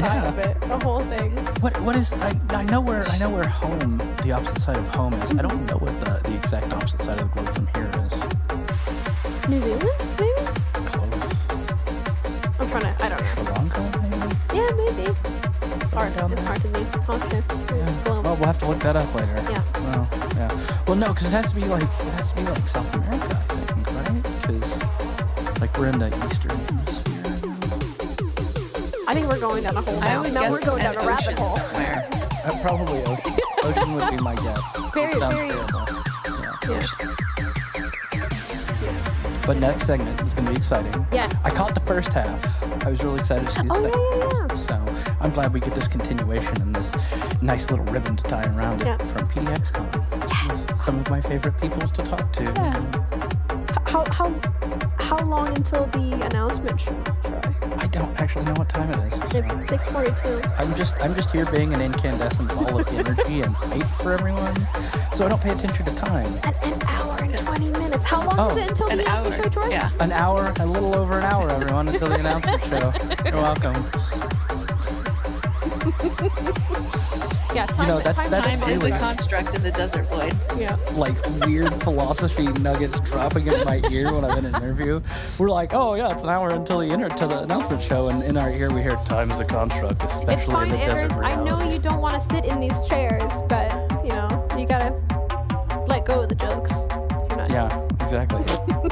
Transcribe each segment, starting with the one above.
side of it, the whole thing. What is I know where home, the opposite side of home is. I don't know what the exact opposite side of the globe from here is. New Zealand, maybe? Close. I'm trying to, I don't know. Sri Lanka, maybe? Yeah, maybe. It's hard to me. Okay. Yeah. Well, we'll have to look that up later. Yeah. Well, yeah. Well, no, because it has to be like South America, I think, right? Because like we're in the Eastern Hemisphere. I think we're going down a hole now. Now we're going down a rabbit hole. Somewhere. Probably ocean would be my guess. Very, sounds very. terrible. Yeah. But next segment is going to be exciting. Yes. I caught the first half. I was really excited to see the second half. So I'm glad we get this continuation and this nice little ribbon to tie around it from PDXCON. Yes. Some of my favorite peoples to talk to. Yeah. How long until the announcement show, Troy? I don't actually know what time it is. So. It's 6:42. I'm just here being an incandescent ball of energy and hype for everyone, so I don't pay attention to time. An hour and 20 minutes. How long is it until the announcement show, Troy? Yeah. An hour, a little over an hour, everyone, until the announcement show. You're welcome. Yeah, time, time is a construct in the desert void. Yeah. Like weird philosophy nuggets dropping in my ear when I'm in an interview. We're like, oh yeah, it's an hour until the announcement show, and in our ear we hear time is a construct, especially it's fine, in the Anders. desert I know you don't want to sit in these chairs, but you gotta let go of the jokes. Yeah, exactly.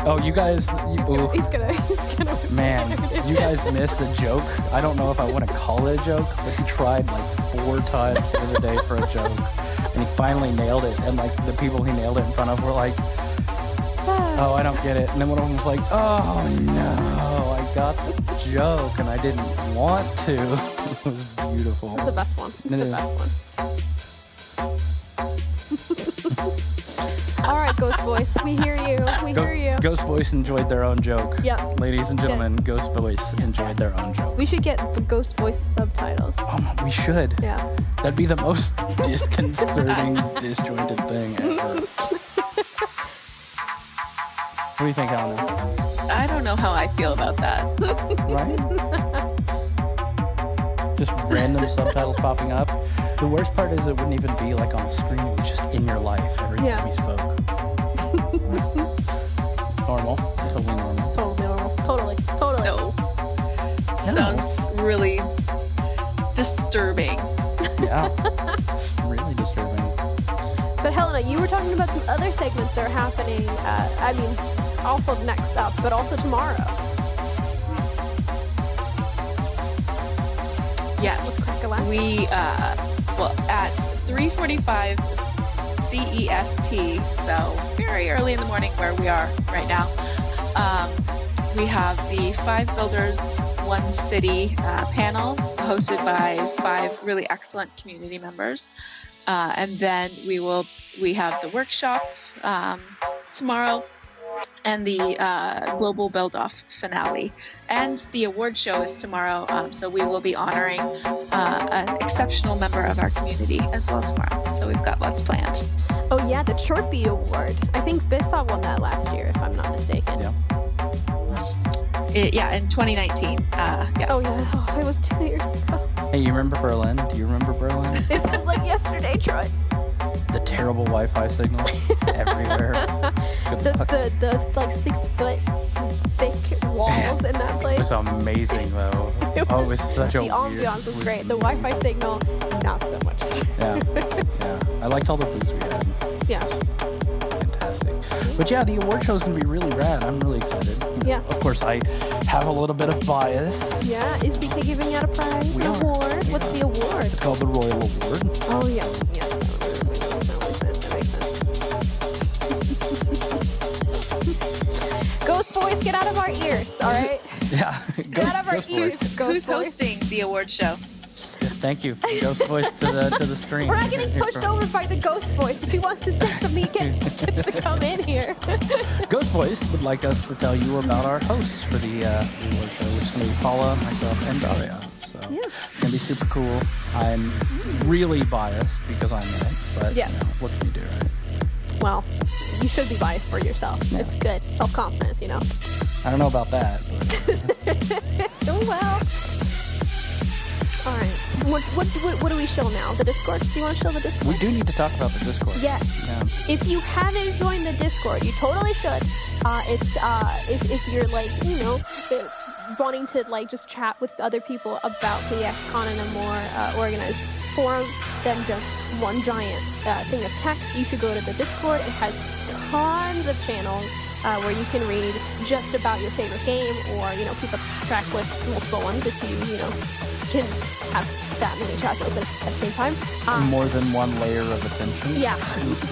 Oh, you guys, he's gonna man, you guys missed a joke. I don't know if I want to call it a joke, but he tried like 4 times the other day for a joke, and he finally nailed it. And like the people he nailed it in front of were like, "Oh, I don't get it." And then one of them was like, "Oh no, I got the joke, and I didn't want to." It was beautiful. It's the best one. It's the best one. All right, Ghost Voice, we hear you. We hear you. Ghost Voice enjoyed their own joke. Yeah. Ladies and gentlemen, Ghost Voice enjoyed their own joke. We should get the Ghost Voice subtitles. Oh, we should. Yeah. That'd be the most disconcerting, disjointed thing ever. What do you think, Alan? I don't know how I feel about that. Right? Just random subtitles popping up. The worst part is it wouldn't even be like on a screen. It was just in your life every time we spoke. Normal. Totally normal. Totally normal. Totally. No. Sounds really disturbing. Yeah. Really disturbing. But Helena, you were talking about some other segments that are happening, also next up, but also tomorrow. Yes. We, at 3:45 CEST, so very early in the morning where we are right now, we have the 5 Builders, 1 City panel hosted by 5 really excellent community members. And then we have the workshop tomorrow, and the Global Build-Off finale. And the award show is tomorrow, so we will be honoring an exceptional member of our community as well tomorrow. So we've got lots planned. Oh yeah, the Chirpy Award. I think Biffa won that last year, if I'm not mistaken. Yeah. In 2019. Yes. Oh yeah, it was 2 years ago. Hey, you remember Berlin? Do you remember Berlin? It was like yesterday, Troy. The terrible Wi-Fi signal everywhere. The like 6-foot thick walls in that place. It was amazing though. It was such a the ambiance was great. The Wi-Fi signal, not so much. Yeah. I liked all the booths we had. Yeah. Fantastic. But yeah, the award show is going to be really rad. I'm really excited. Yeah. Of course, I have a little bit of bias. Yeah. Is BK giving out a prize? We are. Award? What's the award? It's called the Royal Award. Oh yeah. Yeah. That makes sense. Ghost Voice, get out of our ears, all right? Yeah. Get out of our ears. Who's hosting the award show? Thank you. Ghost Voice to the screen. We're not getting pushed over by the Ghost Voice. If he wants to say something, he gets to come in here. Ghost Voice would like us to tell you about our hosts for the award show, which is going to be Paula, myself, and Daria. So it's going to be super cool. I'm really biased because I'm in it, but what can you do, right? Well, you should be biased for yourself. Yeah. It's good. Self-confidence, I don't know about that. But, oh, well. All right. What do we show now? The Discord? Do you want to show the Discord? We do need to talk about the Discord. Yes. Yeah. If you haven't joined the Discord, you totally should. It's if you're like, you know, wanting to like just chat with other people about PDXCON in a more organized forum than just one giant thing of text, you should go to the Discord. It has tons of channels where you can read just about your favorite game, or you know, keep a track with multiple ones if you know can have that many chats open at the same time. More than one layer of attention. Yeah,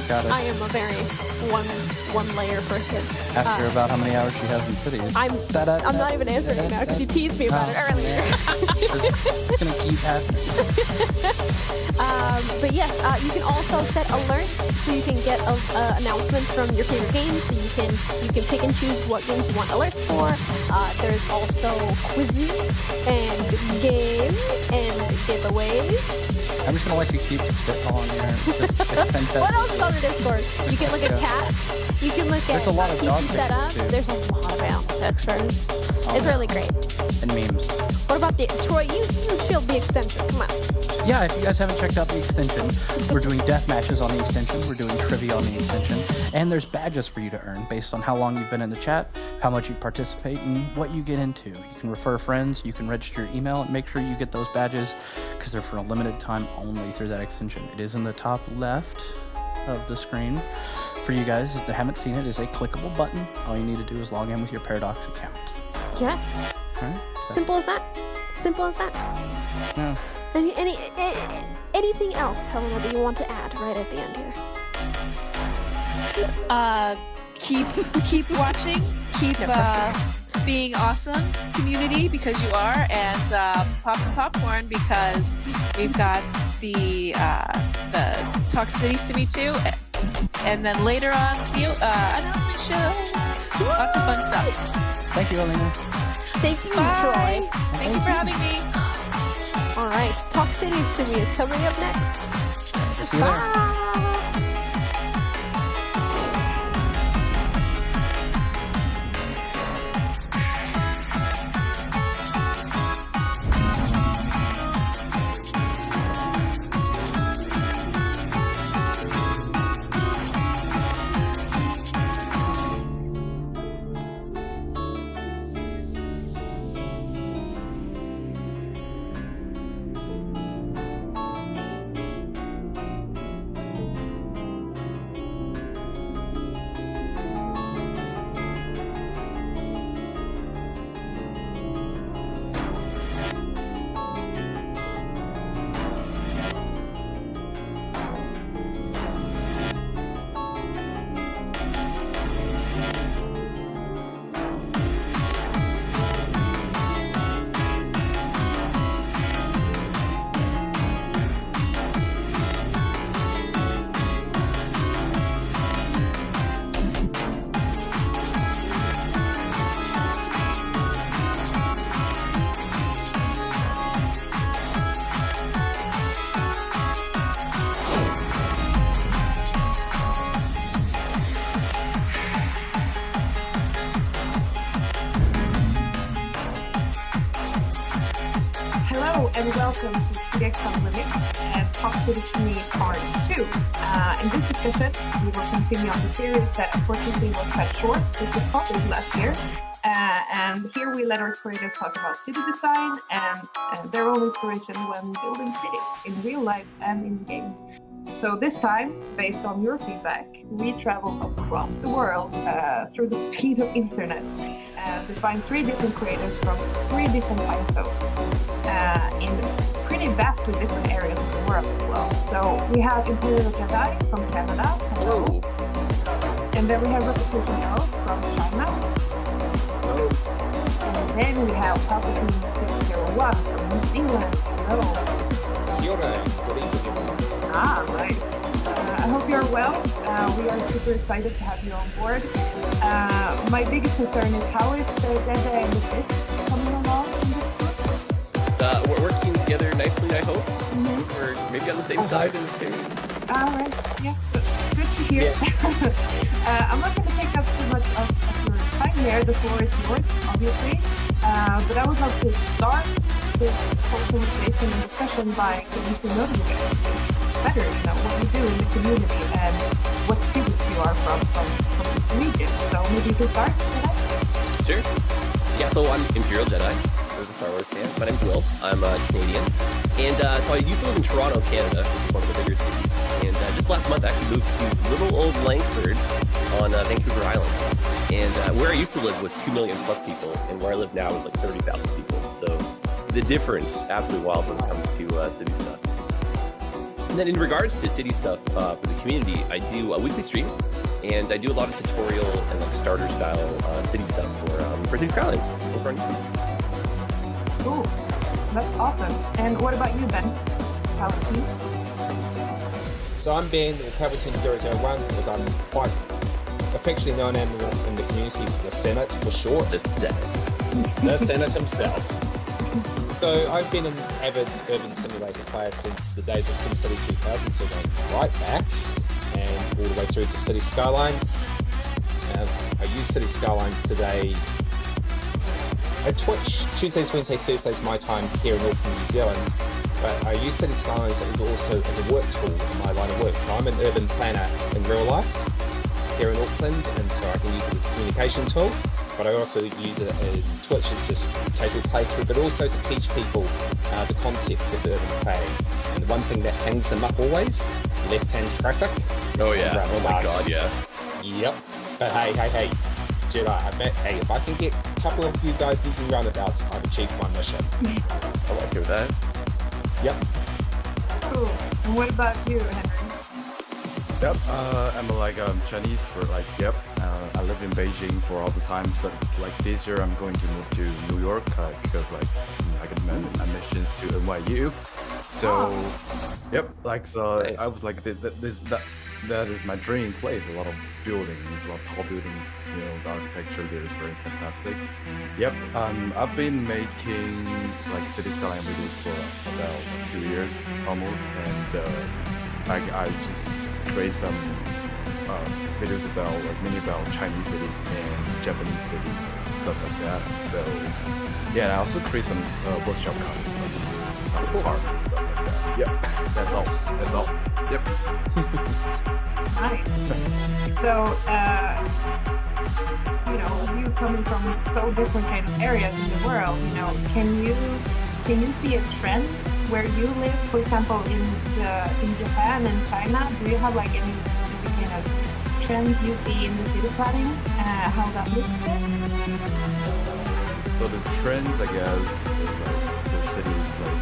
Got it. I am a very one layer person. Ask her about how many hours she has in cities. I'm not even answering it now because you teased me about it earlier. It's gonna keep happening. But yes, you can also set alerts so you can get announcements from your favorite games. So you can pick and choose what games you want alerts for. There's also quizzes and games and giveaways. I'm just gonna let you keep spitballing here. It's fantastic. What else is on the Discord? You can look at cats. You can look at There's a lot of dog PC setup. pictures, too. There's a lot of animal pictures. It's really great. And memes. What about the Troy? You feel the extension. Come on. Yeah, if you guys haven't checked out the extension, we're doing death matches on the extension, we're doing trivia on the extension, and there's badges for you to earn based on how long you've been in the chat, how much you participate, and what you get into. You can refer friends, you can register your email, and make sure you get those badges because they're for a limited time only through that extension. It is in the top left of the screen. For you guys that haven't seen it, is a clickable button. All you need to do is log in with your Paradox account. Yes. All right? So, Simple as that. Simple as that. yeah. Anything else, Helena, do you want to add right at the end here? Keep watching. Keep being awesome, community, because you are, and pop some popcorn because we've got the Talk Cities to me too, and then later on the announcement show. Lots of fun stuff. Thank you, Elena. Thank you, Bye. Troy. Thank you for having me. All right, Talk Cities to me is coming up next. See you there. Bye. And welcome to PDXCON Remixed and Talk to Me Part 2. In this discussion, we will continue on the series that unfortunately was cut short with the topic last year. And here we let our creators talk about city design and their own inspiration when building cities in real life and in game. So this time, based on your feedback, we travel across the world through the speed of internet to find 3 different creators from 3 different time zones in pretty vastly different areas of the world as well. So we have Imperial Jedi from Canada. Hello. And then we have Reputation L from China. Hello. And then we have Palpatine 601 from New Zealand. Hello. Kia ora. Good evening. Ah, nice. I hope you're well. We are super excited to have you on board. My biggest concern is how is the Jedi and the Sith coming along in this group? We're working together nicely, I hope. Mm-hmm. We're maybe on the same side in this case. All right. Yeah, good to hear. Yeah. I'm not going to take up too much of your time here. The floor is yours, obviously. But I would love to start this whole conversation and discussion by getting to know you guys better, what you do in the community and what cities you are from this region. So maybe you can start with that? Sure. Yeah, so I'm Imperial Jedi. There's a Star Wars fan. My name's Will. I'm Canadian. And so I used to live in Toronto, Canada, which is one of the bigger cities. And just last month, I actually moved to little old Langford on Vancouver Island. And where I used to live was 2 million plus people, and where I live now is like 30,000 people. So the difference, absolutely wild when it comes to city stuff. And then in regards to city stuff for the community, I do a weekly stream, and I do a lot of tutorial and like starter style city stuff for City Skylines over on YouTube. Cool. That's awesome. And what about you, Ben? Palpatine? So I'm Ben, or Palpatine001, because I'm quite affectionately known in the community for the Senate for short. The Senate. The Senate himself. So I've been an avid urban simulator player since the days of SimCity 2000, so going right back and all the way through to City Skylines. I use City Skylines today at Twitch, Tuesdays, Wednesdays, Thursdays my time here in Auckland, New Zealand. But I use City Skylines as also as a work tool in my line of work. So I'm an urban planner in real life here in Auckland, and so I can use it as a communication tool. But I also use it in Twitch as just casual playthrough, but also to teach people the concepts of urban planning. And the one thing that hangs them up always, left-hand traffic. Oh yeah, oh my god, yeah. Yep. But hey, Jedi, I bet, hey, if I can get a couple of you guys using roundabouts, I've achieved my mission. I like it with that. Yep. Cool. And what about you, Henry? Yep, I'm like Chinese for like, I live in Beijing for all the times, but like this year I'm going to move to New York because like I got my admissions to NYU. So, yep, like so Nice. I was like that is my dream place. A lot of buildings, a lot of tall buildings. The architecture there is very fantastic. Yep, I've been making like city skyline videos for about 2 years almost, and I just create some videos about like mainly about Chinese cities and Japanese cities, stuff like that. So yeah, and I also create some workshop contents, like some art and stuff like that. Yep, that's all. Yep. Nice. So, you coming from so different kind of areas in the world, can you see a trend where you live, for example, in Japan and China? Do you have like any kind of trends you see in the city planning? How that looks there? So the trends, I guess, like the cities, like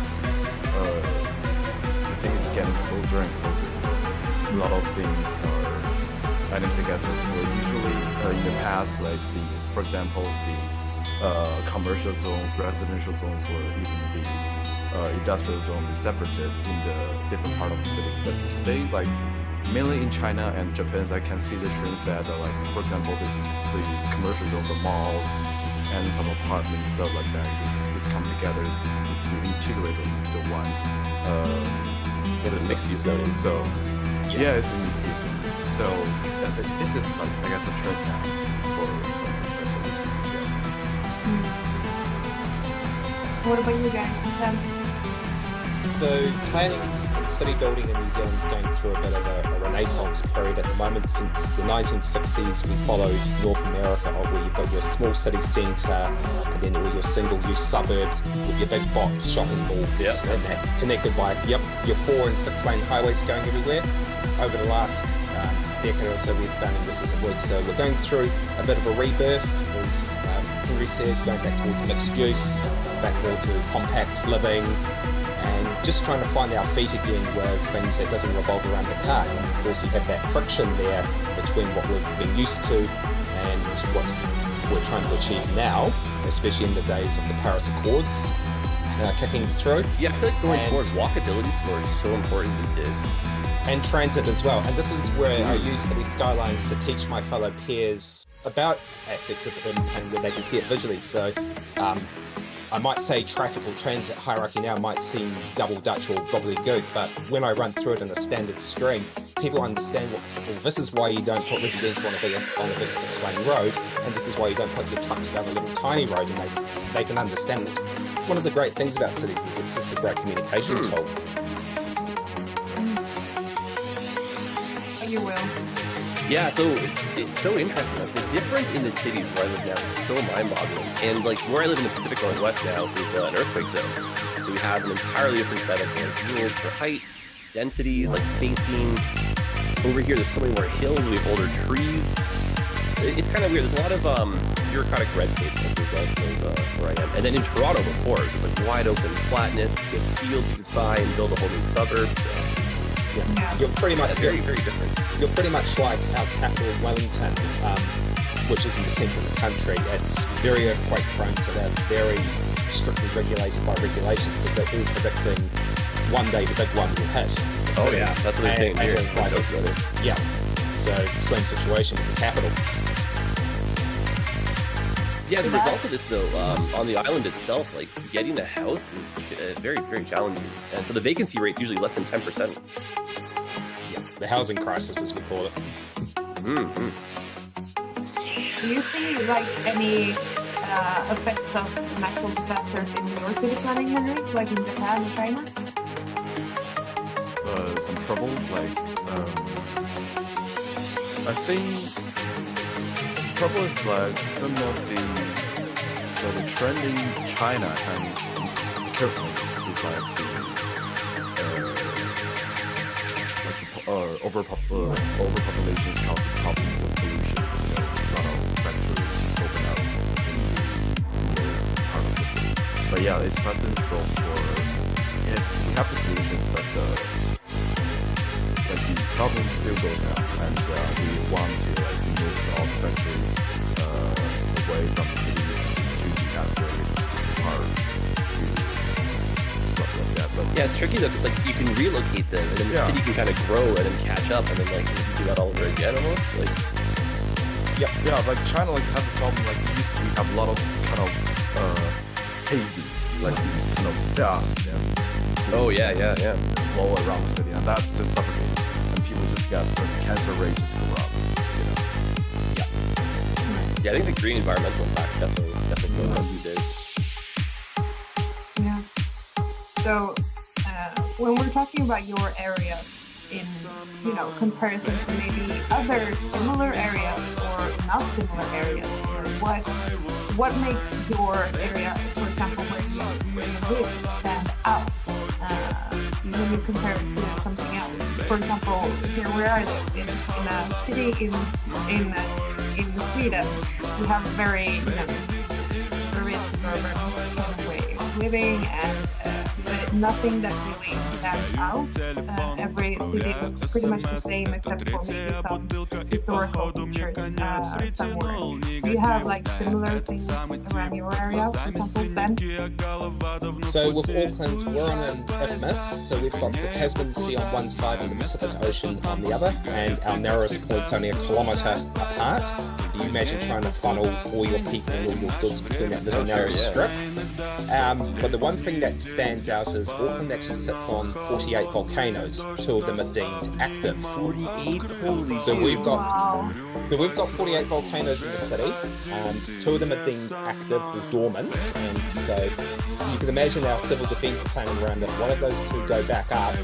I think it's getting closer and closer. A lot of things are adding together. Usually in the past, like for example, the commercial zones, residential zones, or even the industrial zone is separated in the different part of the cities. But today, like mainly in China and Japan, I can see the trends that are like, for example, the commercial zone, the malls, and some apartments, stuff like that. Is coming together is to integrate into one. It's a mixed use zone. So yeah, it's a mixed use zone. So this is like I guess a trend now for especially. Yeah. What about you guys? So planning city building in New Zealand is going through a bit of a renaissance period at the moment. Since the 1960s, we followed North America, where you've got your small city centre and then all your single-use suburbs with your big box shopping malls, Yep. and that connected by your 4- and 6-lane highways going everywhere. Over the last decade or so, we've done, and this isn't work, so we're going through a bit of a rebirth, as Henry said, going back towards mixed use, back more to compact living, and just trying to find our feet again with things that doesn't revolve around the car. And of course, we have that friction there between what we've been used to and what we're trying to achieve now, especially in the days of the Paris Accords kicking through. Yeah, I feel like going forward, walkability score is so important these days. And transit as well. And this is where I use City Skylines to teach my fellow peers about aspects of urban planning where they can see it visually. So I might say traffic or transit hierarchy now might seem double Dutch or gobbledygook, but when I run through it in a standard stream, people understand, well, this is why you don't put residential on a big 6-lane road, and this is why you don't put your trucks down a little tiny road, and they can understand this one of the great things about cities is it's just a great communication tool. You will. Yeah, so it's so interesting. Like, the difference in the cities where I live now is so mind-boggling. And like where I live in the Pacific Northwest now is an earthquake zone. So we have an entirely different set of rules for height, densities, like spacing. Over here, there's so many more hills. We have older trees. It's kind of weird. There's a lot of bureaucratic red tape as a result of where I am. And then in Toronto before, it's just like wide open flatness. You get fields you just buy and build a whole new suburb. So, yeah. You're pretty much very, very different. You're pretty much like our capital, Wellington, which is in the centre of the country. It's very earthquake prone, so they're very strictly regulated by regulations, but they're all predicting one day the big one will hit. Oh yeah, that's what they're saying here. Yeah. So same situation with the capital. Yeah, as a result of this, though, on the island itself, like getting a house is very, very challenging, and so the vacancy rate is usually less than 10%. Yeah, the housing crisis, as we call it. Mm-hmm. Do you see like any effects of natural disasters in your city planning, Henry, like in Japan and China? Some troubles, like I think trouble is like some of the trend in China and currently is like overpopulation is causing problems of pollution. You know, a lot of factories just open up in the part of the city. But yeah, it's not been solved for. Yes, we have the solutions, but the problem still goes on, and we want to like move all the factories away from the city to the very hard to stuff like that. But Yeah, it's tricky though, because like you can relocate them, and then the city can kind of grow and then catch up, and then like you do that all over again almost. Like, yeah, like China like has a problem. Like used to have a lot of kind of hazes, like kind of dust and oh yeah, blow around the city, and that's just suffocating. And people just got the cancer rate just go up. You know? Yeah, I think the green environmental impact definitely going on these days. Yeah. So when we're talking about your area in, comparison to maybe other similar areas or not similar areas, what makes your area, for example, where you live, stand out when you compare it to something else? For example, here where I live, in a city in Sweden, we have a very suburban kind of way of living, and but nothing that really stands out. Every city looks pretty much the same, except for maybe some historical features somewhere. Do you have like similar things around your area, for example, Ben? So with Auckland, we're on an isthmus, so we've got the Tasman Sea on one side and the Pacific Ocean on the other, and our narrowest point's only 1 kilometre apart. Can you imagine trying to funnel all your people and all your goods between that little narrow strip? But the one thing that stands out is Auckland actually sits on 48 volcanoes. 2 of them are deemed active. 48, holy So we've got Wow. So we've got 48 volcanoes in the city. 2 of them are deemed active or dormant, and so you can imagine our civil defence planning around if one of those 2 go back up,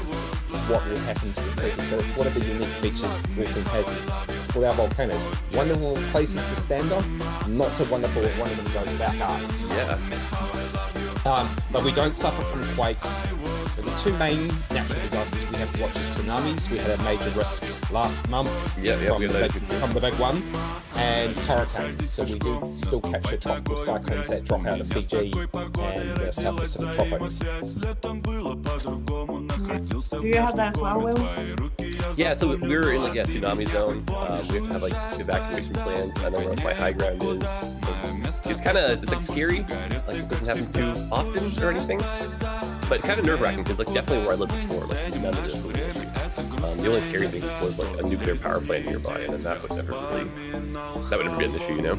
what will happen to the city. So it's one of the unique features Auckland has is all our volcanoes. Wonderful places to stand on, not so wonderful if one of them goes back up. Yeah. But we don't suffer from quakes. The 2 main natural disasters we have to watch is tsunamis. We had a major risk last month from the big one, and hurricanes. So we do still capture tropical cyclones that drop out of Fiji and the South Pacific tropics. Do you have that as well, Will? Yeah, so we're in like a tsunami zone. We have to have like evacuation plans. I know where my high ground is. So it's kind of like scary. Like it doesn't happen too often or anything, but kind of nerve wracking because like definitely where I lived before, like none of this was an issue. The only scary thing was like a nuclear power plant nearby, and then that would never be an issue, you know?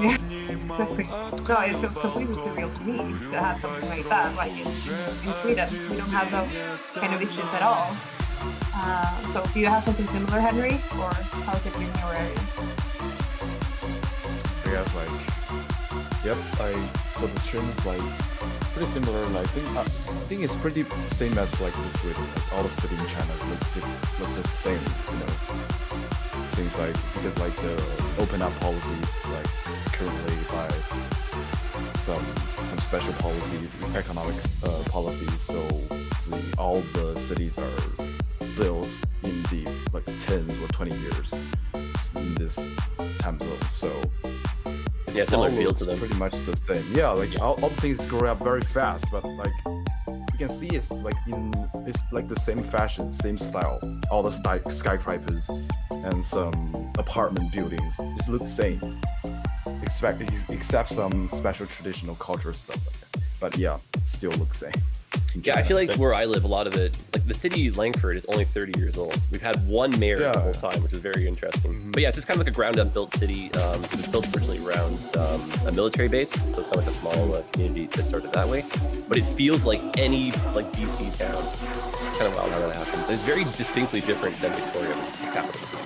Yeah, exactly. No, it feels completely surreal to me to have something like that. Like in Sweden, we don't have those kind of issues at all. So do you have something similar, Henry, or how is it in your area? I guess Yep, I so the trends like pretty similar. Like, I think it's pretty same as like the Sweden. Like all the city in China look the same. You know, seems like because like the open up policies like currently by some special policies, economic policies. So all the cities are built in the like 10 or 20 years in this time zone. So yeah, similar feel to them. Pretty much the same. Yeah, like all things grow up very fast, but like you can see it's like the same fashion, same style. All the skyscrapers and some apartment buildings just look the same. Except some special traditional culture stuff. But yeah, it still looks same. Yeah, I feel like where I live, a lot of it, like the city Langford is only 30 years old. We've had one mayor the whole time, which is very interesting. Mm-hmm. But yeah, it's just kind of like a ground-up built city. It was built originally around a military base, so it's kind of like a small community that started that way. But it feels like any like BC town. It's kind of wild how that happens. It's very distinctly different than Victoria, which is the capital city.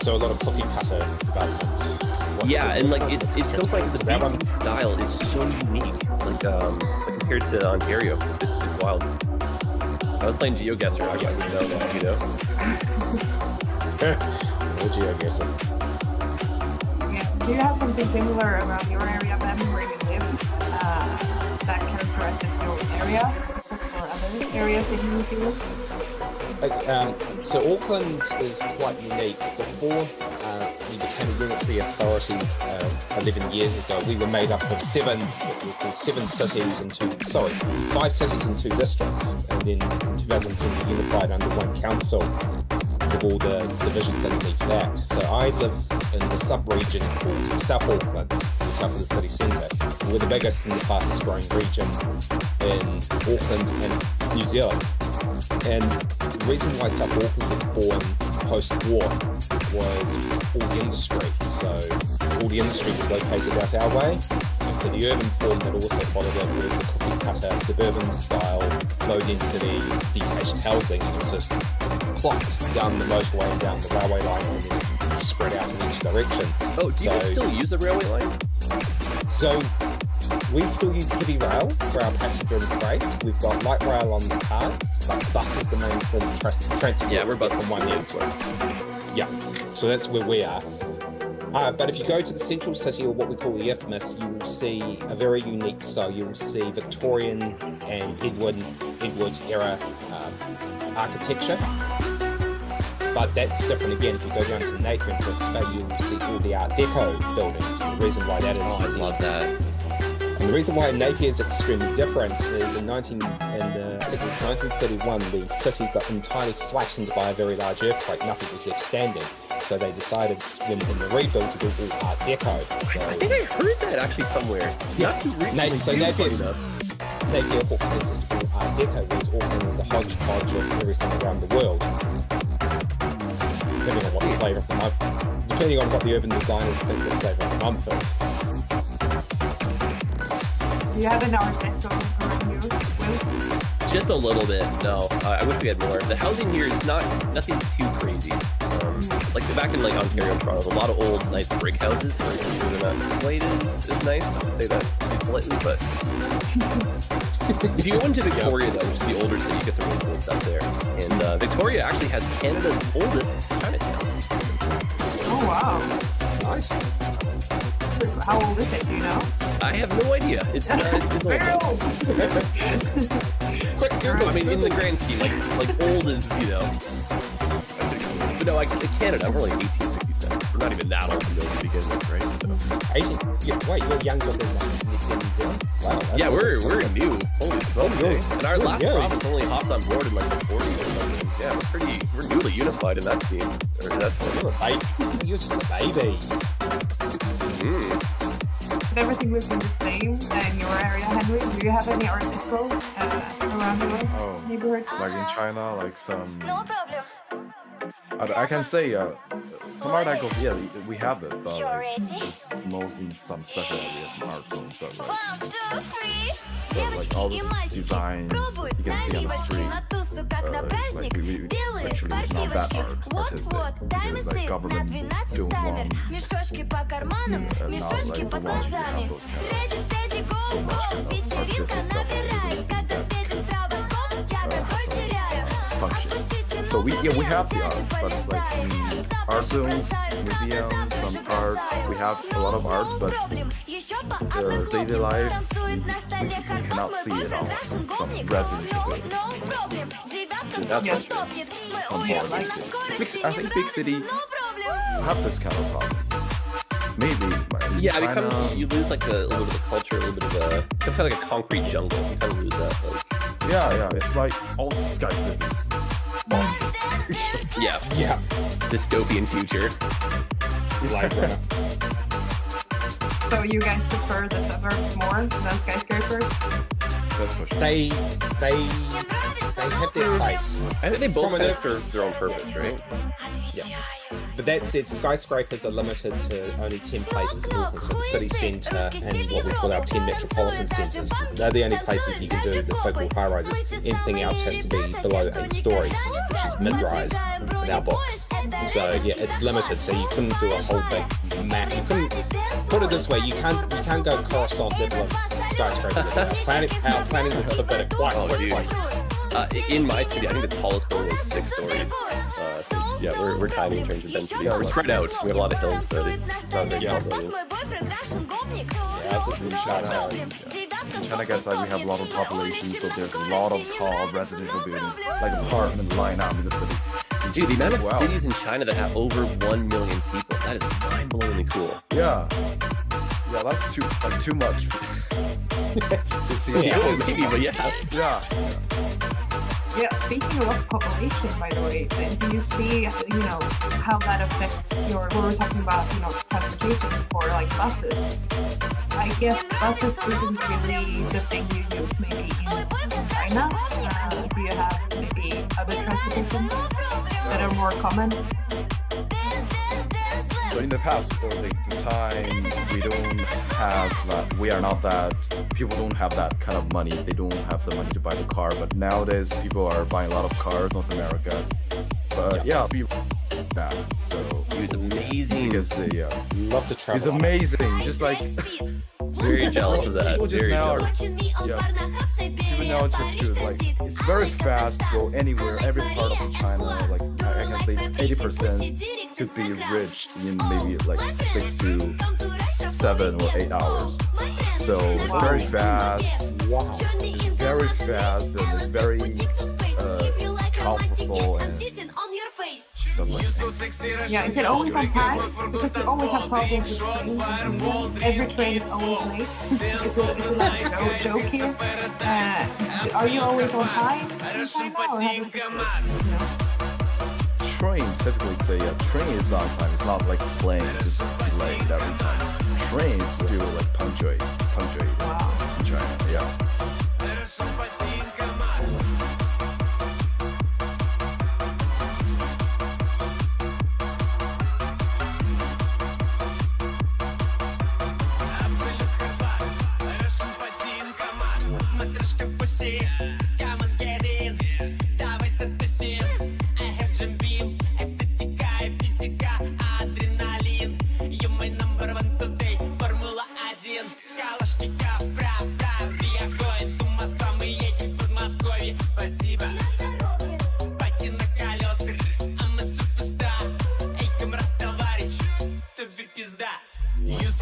So a lot of cookie cutter developments. Yeah, and like it's so funny because the BC style is so unique. Like compared to Ontario, it's wild. I was playing GeoGuessr. I would know that, you know. Or GeoGuessr. Yeah. Do you have something similar around your area, Ben, where you live, that characterizes your area or other areas in New Zealand? So Auckland is quite unique. Before we became a unitary authority 11 years ago, we were made up of 5 cities and 2 districts, and then in 2010 we unified under one council with all the divisions underneath that. So I live in the sub-region called South Auckland, just south of the city centre. We're the biggest and the fastest growing region in Auckland and New Zealand. And the reason why South Auckland was born post-war was all the industry. So all the industry was located out our way. And so the urban form that also followed it was the cookie cutter, suburban style, low density, detached housing. It was just plopped down the motorway and down the railway line and then spread out in each direction. Oh, do you guys still use a railway line? So we still use heavy rail for our passenger and freight. We've got light rail on the cards, but bus is the main form of transport. Yeah, we're both from one end to another. Yeah, so that's where we are. But if you go to the central city, or what we call the Isthmus, you will see a very unique style. You will see Victorian and Edward era architecture. But that's different again. If you go down to Napier and Brooks Bay, you will see all the Art Deco buildings. And the reason why that is... Oh, I love that. And the reason why Napier is extremely different is I think it was 1931, the city got entirely flattened by a very large earthquake. Nothing was left standing. So they decided in the rebuild to do all Art Deco. So I think I heard that actually somewhere. Not too recently. Napier Auckland is just all Art Deco, whereas Auckland is a hodgepodge of everything around the world. Depending on what the urban designers think the flavour of the month is. Do you have an architect around you, Will? Just a little bit, no. I wish we had more. The housing here is nothing too crazy. Like back in like Ontario and Toronto, there's a lot of old, nice brick houses where they're not quite as nice, not to say that politely, but if you go into Victoria though, which is the older city, you get some really cool stuff there. And Victoria actually has Canada's oldest Chinatown. Oh wow. Nice. How old is it, do you know? I have no idea. It's very old. Quick Google. I mean, in the grand scheme, like old is, you know. But no, Canada, we're like 1867. We're not even that old to begin with, right? So. Wait, you're younger than New Zealand? Wow. Yeah, we're new. Holy smokes, and our last province only hopped on board in like the 40s or something. Yeah, we're newly unified in that scene. Or in that sense. You're just a baby. But everything was in the same in your area, Henry. Do you have any articles around your neighborhood? Like in China, like some... No problem. I can say some art angles, yeah, we have it, but like, it's mostly some special areas in art zone. But like all these designs you can see on the street, it's like we actually it's not that artistic because like government don't want and not like the ones who have those kind of so much kind of artistic stuff that functions. So we have the art, but like in art zones, museums, some art, we have a lot of arts, but daily life, we cannot see it on some residential buildings. That's for sure. Some part of the city. I think big city have this kind of problem. Maybe. Like, Yeah, China, you lose like a little bit of culture, a little bit of it's kind of like a concrete jungle. You kind of lose that. Like, yeah, it's like all the skyscrapers. Boxes. yeah, Yeah. dystopian future. Like, So you guys prefer the suburbs more than skyscrapers? That's for sure. they have their place. I think they both From kind an- of serve their own purpose, right? Yeah. But that said, skyscrapers are limited to only 10 places in Auckland, so the city centre and what we call our 10 metropolitan centres. They're the only places you can do the so-called high-rises. Anything else has to be below 8 stories, which is mid-rise in our books. So yeah, it's limited, so you couldn't do a whole big map. You couldn't, put it this way, you can't go Coruscant level of skyscraper. Our planning would forbid it quite quickly. In my city, I think the tallest building is 6 stories. So it's, yeah, we're tiny in terms of density. We're spread out. We have a lot of hills, but it's not very tall buildings. Yeah, it's just China, China, guys, like we have a lot of population, so there's a lot of tall residential buildings, like apartment line out in the city. Dude, the amount of cities in China that have over 1 million people, that is mind-blowingly cool. Yeah, that's too much. It's TV, but yeah. Yeah, speaking of population, by the way, do you see, how that affects we were talking about, transportation for like buses. I guess buses isn't really the thing you use maybe in China. Do you have maybe other transportation that are more common? So in the past, for like the time, people don't have that kind of money. They don't have the money to buy the car. But nowadays, people are buying a lot of cars, North America. But yeah, be fast. So Dude, it's amazing. because love to travel. it's amazing. Just like Very jealous of that. people just Very now, jealous. even now it's just good. Like it's very fast. Go anywhere, every part of China. Like I can say 80% could be reached in maybe like 6 to 7 or 8 hours. So it's very fast. Wow. It's very fast and it's very comfortable and stuff like that. Yeah, is it always on time? Because we always have problems with trains. Every train is always late. Is it like a joke here? Are you always on time in China, or have you Train, typically say train is on time. It's not like plane, just delayed every time. Train is still like punctuate in China. Yeah.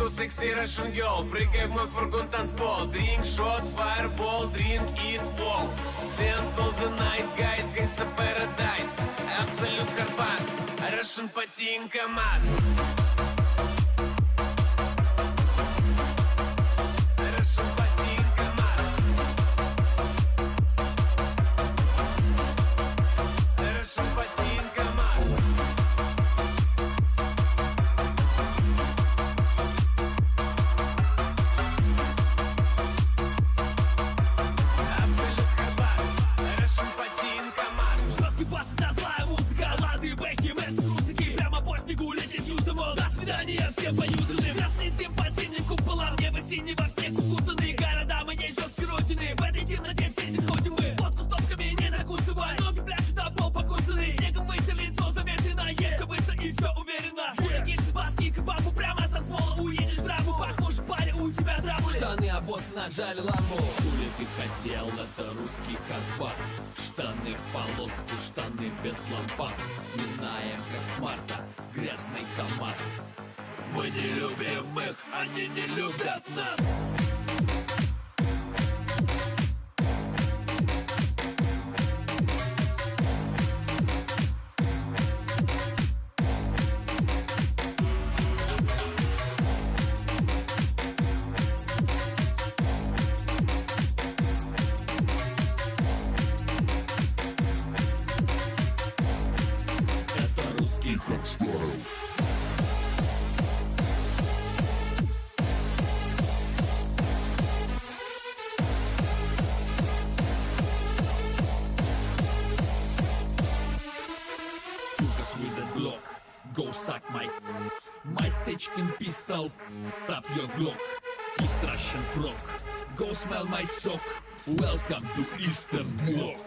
Sexy Russian girl, прыгай в мой фургон танцпол. Drink shot, fireball, drink it all. Dance all the night, guys, gangsta paradise. Absolute Карпас, Russian Patin КамАЗ. Russian Patin КамАЗ. Russian Patin КамАЗ. Жесткий бас, да злая музыка, лады, бэхи, мессы, трусики, прямо по снегу летит. штаны, а босс нажали ламбу. Хули ты хотел, это русский колбас. Штаны в полоску, штаны без лампас. Сминаем, как смарта, грязный КамАЗ. Мы не любим их, они не любят нас. Это русский хостайл. Suckers with a Glock, go suck my Stitchkin pistol, suck your Glock. Kiss Russian croc, go smell my sock. Welcome to Eastern Bloc.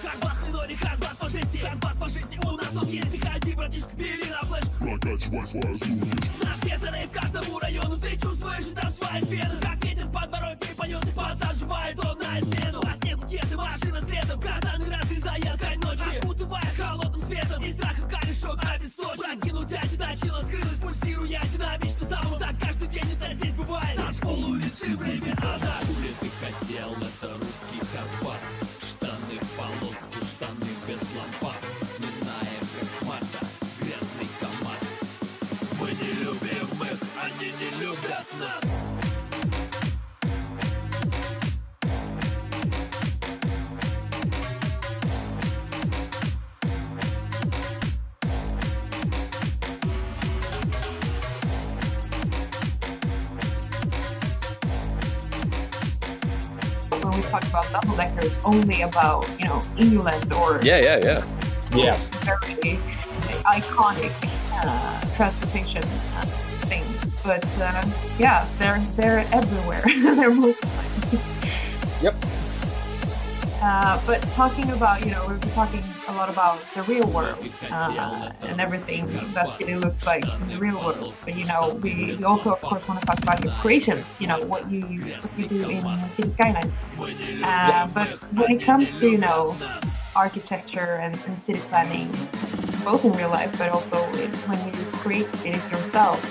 Хардбас в миноре, хардбас по жести. Хардбас по жизни у нас он есть. Приходи, братишка, бери на флешку. Прокачивай свою слушаешь. Наш гетерей в каждому району. Ты чувствуешь, это своя пена. Как ветер в подворотне поет, подсаживает он на измену. По снегу где-то машина следом. Картаны разрезая ткань ночи, окутывая холодным светом. И страхом корешок обесточен. Прокинуть дядю точила, скрылась, пульсируя динамично самому. Так каждый день это здесь бывает. Наш пол улицы, время ада. Хули ты хотел, это русский Карпас. Штаны в полоску, штаны без лампас. Сминаем, как смарта, грязный КамАЗ. Мы не любим их, они не любят нас. When we talk about double decker, it's only about, you know, England or Yeah. Yeah. very iconic transportation things. But yeah, they're everywhere. They're multiple. Yep. But talking about, you know, we've been talking a lot about the real world and everything that city looks like in the real world. But, you know, we also, of course, want to talk about your creations, you know, what you do in City Skylines. But when it comes to, you know, architecture and city planning, both in real life, but also when you create cities yourself,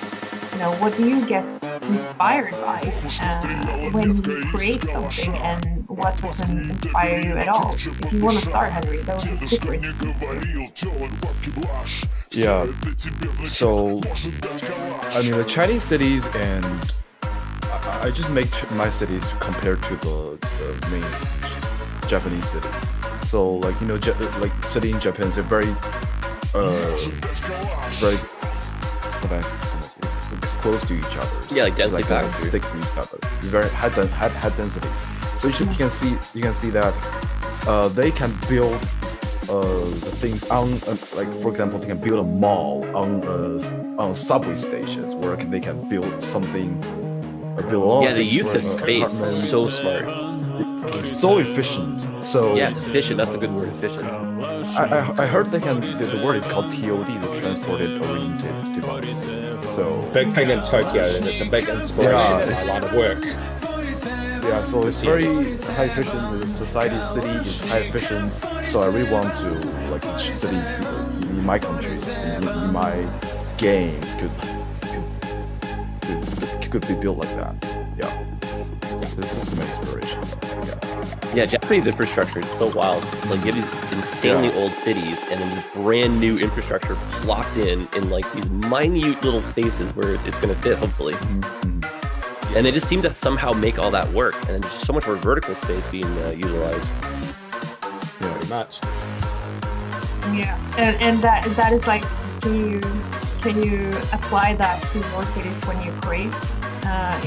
you know, what do you get inspired by when you create something, and what doesn't inspire you at all? If you want to start, Henry, that would be super interesting. Yeah. So, I mean, the Chinese cities, and I just make my cities compared to the main Japanese cities. So, like, you know, like city in Japan is a very, it's close to each other. Yeah, like densely packed. Stick to each other. Very high density. So you can see that they can build things on, like, for example, they can build a mall on subway stations where they can build something. Yeah, the use of space is so smart. It's so efficient. So yeah, efficient. That's a good word, efficient. I heard they can. The word is called TOD, the transported oriented development. So Big thing in Tokyo, and it's a big inspiration for a lot of work. Yeah, so it's very high efficient. The city is high efficient. So I really want to, like, cities in my countries, in my games could be built like that. Yeah, this is my inspiration. Yeah, Japanese infrastructure is so wild. It's like you have these insanely old cities and then this brand new infrastructure plopped in like these minute little spaces where it's going to fit, hopefully. Mm-hmm. And they just seem to somehow make all that work. And there's so much more vertical space being utilized. Yeah, very much. Yeah, and that is like, can you apply that to your cities when you create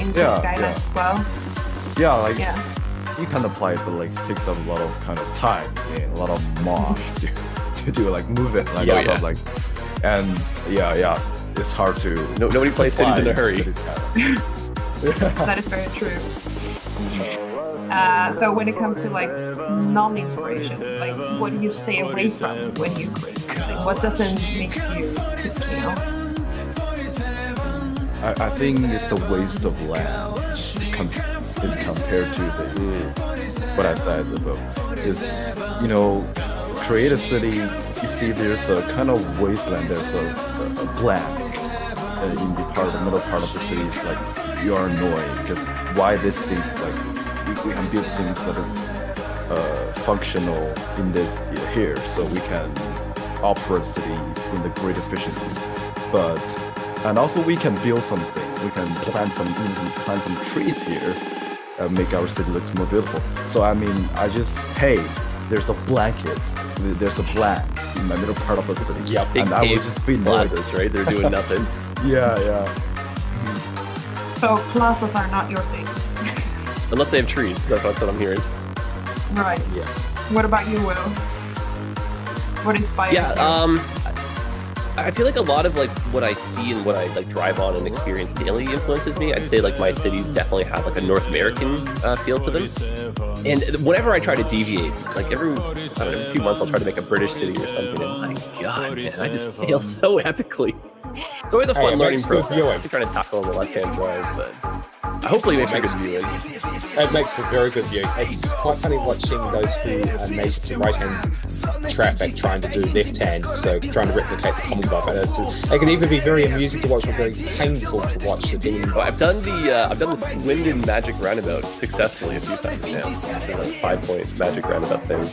in City Skylines as well? Yeah, you can apply it, but like it takes up a lot of kind of time and a lot of mods to do, like, move it, like stuff like, and it's hard to. Nobody plays cities in a hurry. That is very true. So when it comes to, like, non-inspiration, like, what do you stay away from when you create something? What doesn't make you, you know? I think it's the waste of land is compared to what I said about is, create a city. You see, there's a kind of wasteland. There's a blank in the middle part of the city. Is like you are annoyed because why this thing's like we can build things that is functional in this here, so we can operate cities in the great efficiency. And also we can build something. We can plant some trees here, make our city look more beautiful. So I mean, I just hate there's a blanket, there's a blank in the middle part of the city. Yeah, big and I would just be annoyed. plazas, right? They're doing nothing. Yeah. So plazas are not your thing. Unless they have trees. That's what I'm hearing. Right. Yeah. What about you, Will? What inspires you? I feel like a lot of like what I see and what I like drive on and experience daily influences me. I'd say like my cities definitely have like a North American feel to them. And whenever I try to deviate, like every few months I'll try to make a British city or something, and my God, man, I just fail so epically. It's always a fun learning process. I'm trying to tackle on the left-hand drive, but hopefully it makes for good viewing. It makes for very good view. It's quite funny watching those who are native to right-hand traffic trying to do left-hand, so trying to replicate the Commonwealth. It can either be very amusing to watch or very painful to watch. Well, I've done the Swindon Magic Roundabout successfully a few times now. The 5-point Magic Roundabout thing.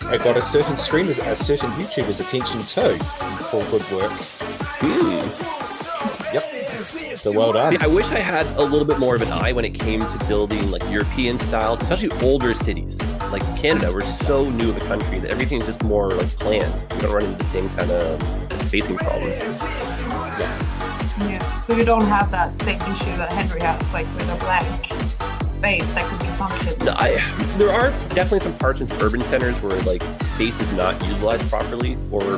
I got a certain streamer's, a certain YouTuber's attention too for good work. Yep. So well done. Yeah, I wish I had a little bit more of an eye when it came to building like European style, especially older cities. Like Canada, we're so new of a country that everything's just more like planned. We don't run into the same kind of spacing problems. Yeah. So you don't have that same issue that Henry has, like with a blank space that could be functional. No, there are definitely some parts in urban centers where like space is not utilized properly, or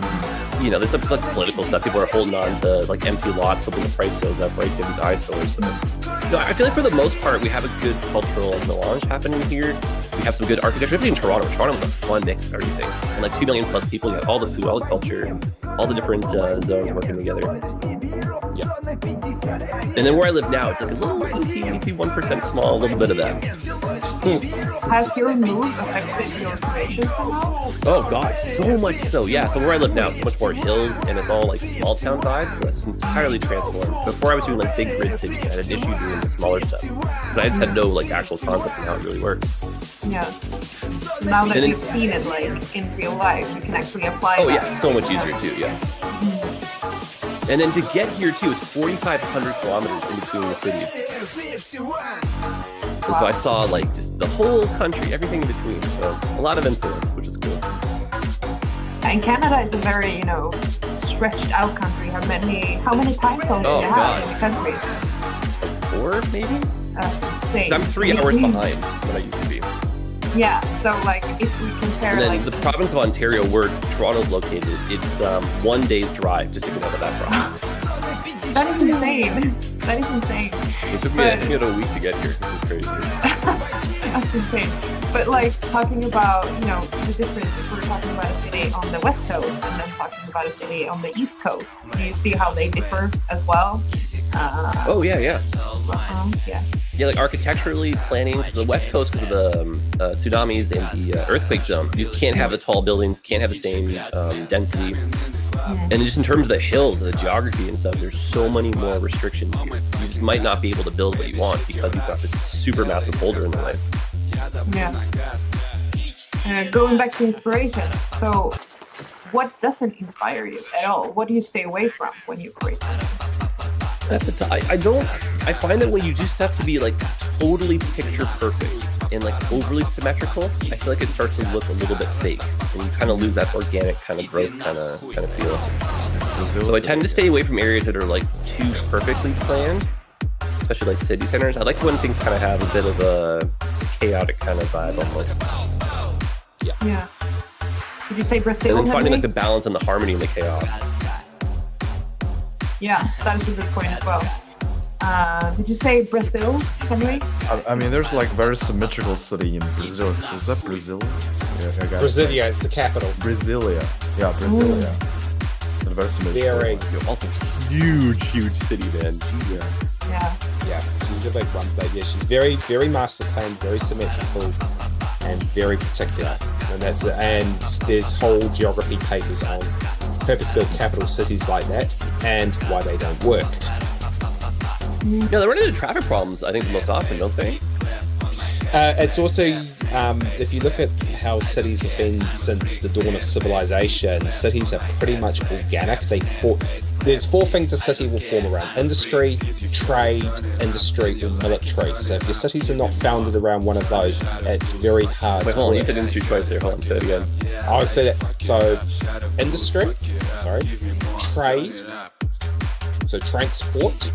there's some like political stuff. People are holding on to like empty lots, hoping the price goes up, right? To these eyesores. But I feel like for the most part, we have a good cultural melange happening here. We have some good architecture. Especially in Toronto. Toronto's a fun mix of everything. And like 2 million plus people, you got all the food, all the culture, and all the different zones working together. Yeah. And then where I live now, it's like a little 1% small, a little bit of that. Has your move affected your creation somehow? Oh God, so much so. Yeah, so where I live now, so much more hills, and it's all like small town vibes. So that's entirely transformed. Before I was doing like big grid cities, I had an issue doing the smaller stuff because I just had no like actual concept of how it really worked. Yeah. So now that you've seen it like in real life, you can actually apply. Oh yeah, it's so much easier too. Yeah. And then to get here too, it's 4,500 kilometers in between the cities. And so I saw like just the whole country, everything in between. So a lot of influence, which is cool. And Canada is a very, stretched out country. How many time zones do you have in the country? Like 4 maybe? That's insane. 'Cause I'm 3 hours behind what I used to be. Yeah, so like if we compare and then like the province of Ontario, where Toronto's located, it's 1 day's drive just to get out of that province. that is insane. That is insane. It took me about a week to get here. It's crazy. That's insane. But like talking about, the difference if we're talking about a city on the west coast and then talking about a city on the east coast. Do you see how they differ as well? Oh yeah. Yeah. Yeah, like architecturally planning, because the west coast, because of the tsunamis and the earthquake zone, you can't have the tall buildings, can't have the same density. And just in terms of the hills, the geography and stuff, there's so many more restrictions here. You just might not be able to build what you want because you've got this super massive boulder in the way. Yeah. Going back to inspiration, so what doesn't inspire you at all? What do you stay away from when you create? I find that when you do stuff to be like totally picture perfect and like overly symmetrical, I feel like it starts to look a little bit fake, and you kind of lose that organic kind of growth kind of feel. So I tend to stay away from areas that are like too perfectly planned, especially like city centers. I like when things kind of have a bit of a chaotic kind of vibe almost. Yeah. Did you say Brazil? And then finding like the balance and the harmony in the chaos. Yeah, that is a good point as well. Did you say Brazil, Henry? I mean, there's like very symmetrical city in Brazil. Is that Brazil? Yeah, Brasilia is the capital. Brasilia. Yeah, Brasilia. And very symmetrical. Very also huge city, man. Yeah, she's a big one, but yeah, she's very, very master planned, very symmetrical, and very particular. And that's it. And there's whole geography papers on purpose-built capital cities like that and why they don't work. Yeah, they run into traffic problems, I think, the most often, don't they? It's also, if you look at how cities have been since the dawn of civilization, cities are pretty much organic. There's 4 things a city will form around: industry, trade, industry, or military. So if your cities are not founded around one of those, it's very hard. Wait, hold on, you said industry twice there. Hold on, say it again. I would say that. So industry, trade, so transport,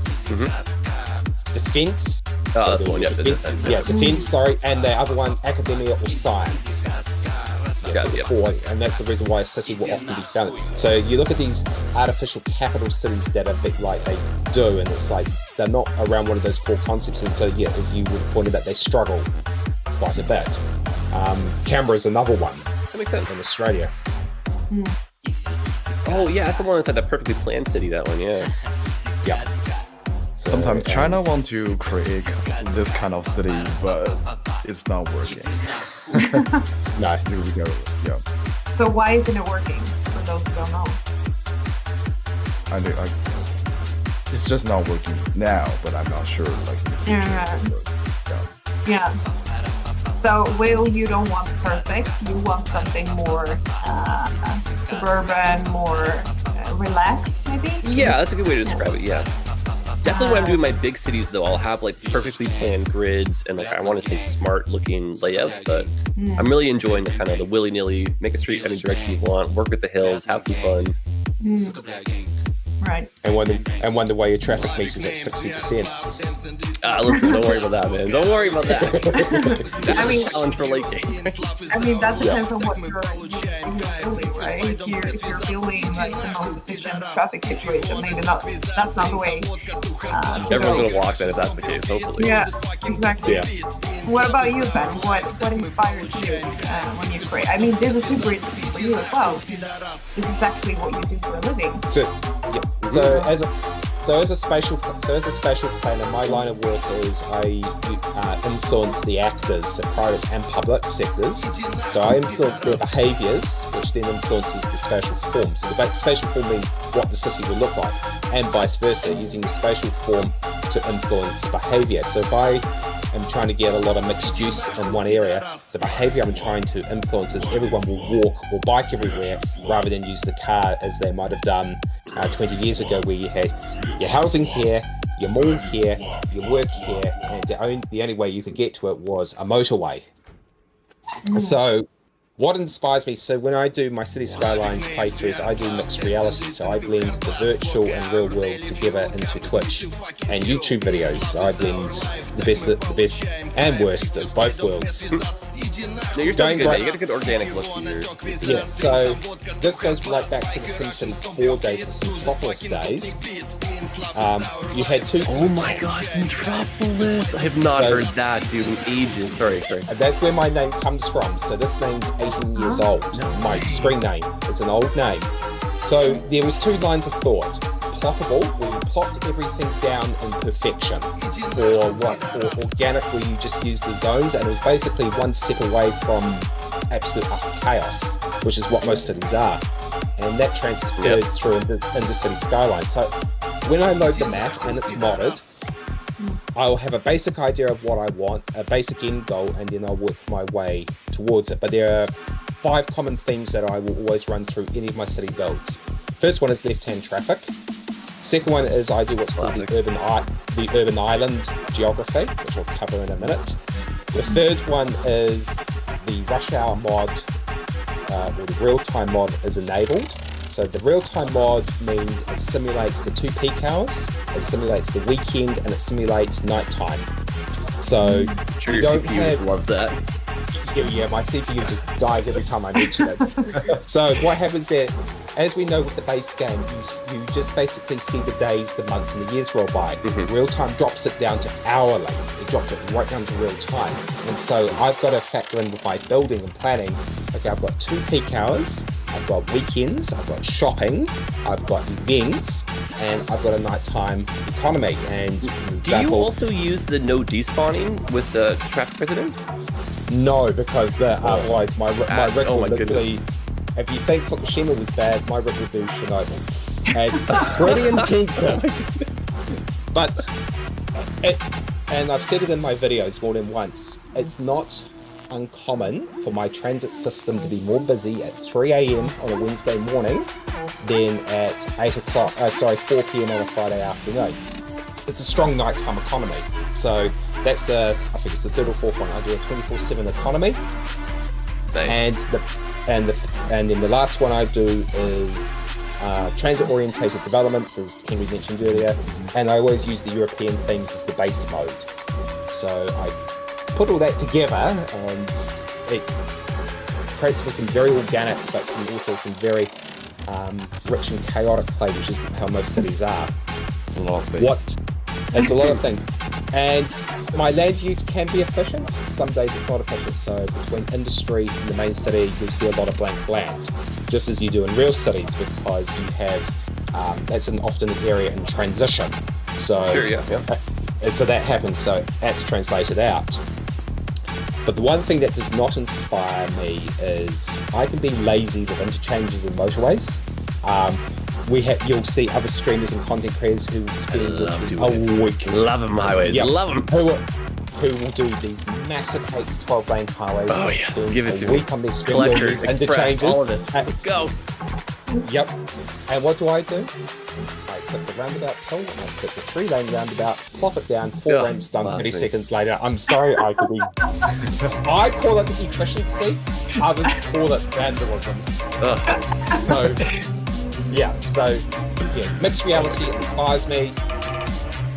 defense. Oh, that's the one, yeah. Defense, defense, sorry, and the other one, academia or science. And that's the reason why a city will often be founded. So you look at these artificial capital cities that are big like they do, and it's like they're not around one of those core concepts, and so yeah, as you would have pointed out, they struggle quite a bit. Canberra is another one. That makes sense. In Australia. Oh yeah, that's the one that's like a perfectly planned city, that one, yeah. Yeah. Sometimes China wants to create this kind of cities, but it's not working. No. Here we go. Yeah. So why isn't it working? For those who don't know. It's just not working now, but I'm not sure. Like in the future. Yeah. So, Will, you don't want perfect. You want something more suburban, more relaxed, maybe? Yeah, that's a good way to describe it, yeah. Definitely when I'm doing my big cities, though, I'll have like perfectly planned grids and like I want to say smart looking layouts, but I'm really enjoying the kind of the willy-nilly, make a street any direction you want, work with the hills, have some fun. Right. And wonder why your traffic meters at 60%. Listen, don't worry about that, man. Don't worry about that. That's I mean, a challenge for late game. I mean, that depends on what you're building, right? If you're building like the most efficient traffic situation, maybe that's not the way. Everyone's going to walk then if that's the case, hopefully. Yeah, exactly. Yeah. What about you, Ben? What inspires you when you create? I mean, this is super interesting for you as well. This is actually what you do for a living. So as a spatial planner, my line of work is I influence the actors, so private and public sectors. So I influence their behaviours, which then influences the spatial form. So the spatial form means what the city will look like, and vice versa, using the spatial form to influence behaviour. So if I am trying to get a lot of mixed use in one area, the behaviour I'm trying to influence is everyone will walk or bike everywhere rather than use the car as they might have done 20 years ago, where you had your housing here, your mall here, your work here, and the only way you could get to it was a motorway. So what inspires me, so when I do my City Skylines playthroughs, I do mixed reality, so I blend the virtual and real world together into Twitch and YouTube videos. So I blend the best and worst of both worlds. Yeah, you're good, man. You got a good organic look here. Yeah, so this goes right back to the SimCity 4 days, the Simtropolis days. You had two... Oh my god, Simtropolis! I have not heard that, dude, in ages. Sorry. That's where my name comes from. So this name's 18 years old. My screen name. It's an old name. So there was 2 lines of thought. Plottable, where you plopped everything down in perfection, or organic, where you just used the zones, and it was basically one step away from absolute chaos, which is what most cities are. And that transferred through into City Skyline. So when I load the map and it's modded, I'll have a basic idea of what I want, a basic end goal, and then I'll work my way towards it. But there are 5 common themes that I will always run through any of my city builds. First one is left-hand traffic. Second one is I do what's called the urban island geography, which we'll cover in a minute. The third one is the rush hour mod, or the real-time mod is enabled. So the real-time mod means it simulates the 2 peak hours, it simulates the weekend, and it simulates nighttime. So I'm sure your CPU loves that. Yeah, my CPU just dies every time I mention it. So what happens there, as we know with the base game, you just basically see the days, the months, and the years roll by. Real time drops it down to hourly. It drops it right down to real time. And so I've got to factor in with my building and planning, okay, I've got 2 peak hours, I've got weekends, I've got shopping, I've got events, and I've got a nighttime economy. And Do you also use the no despawning with the traffic president? No, because otherwise my rig oh will my literally. If you think Fukushima was bad, my rig will do Chernobyl. It's pretty intensive. But and I've said it in my videos more than once. It's not uncommon for my transit system to be more busy at 3 a.m. on a Wednesday morning than at 4 p.m. on a Friday afternoon. It's a strong nighttime economy. So that's I think it's the third or fourth one. I do a 24/7 economy. Nice. And then the last one I do is transit-orientated developments, as Henry mentioned earlier, and I always use the European themes as the base mode. So I put all that together, and it creates for some very organic, but also some very rich and chaotic play, which is how most cities are. It's a lot of things. It's a lot of things. And my land use can be efficient. Some days it's not efficient. So between industry and the main city, you'll see a lot of blank land, just as you do in real cities, because you have that's often an area in transition. So, sure, yeah. And so that happens. So that's translated out. But the one thing that does not inspire me is I can be lazy with interchanges and motorways. You'll see other streamers and content creators who spend a week. Love them highways. Yep. Love them. Who will do these massive 8 to 12 lane highways. Oh yes, give it to me. On these collectors, express, all of it. Let's go. Yep. And what do? I click the roundabout tool, and I set the 3-lane roundabout, plop it down, 4 ramps done, 30 seconds later. I'm sorry, I could be. I call it efficiency. Others call it vandalism. So mixed reality inspires me.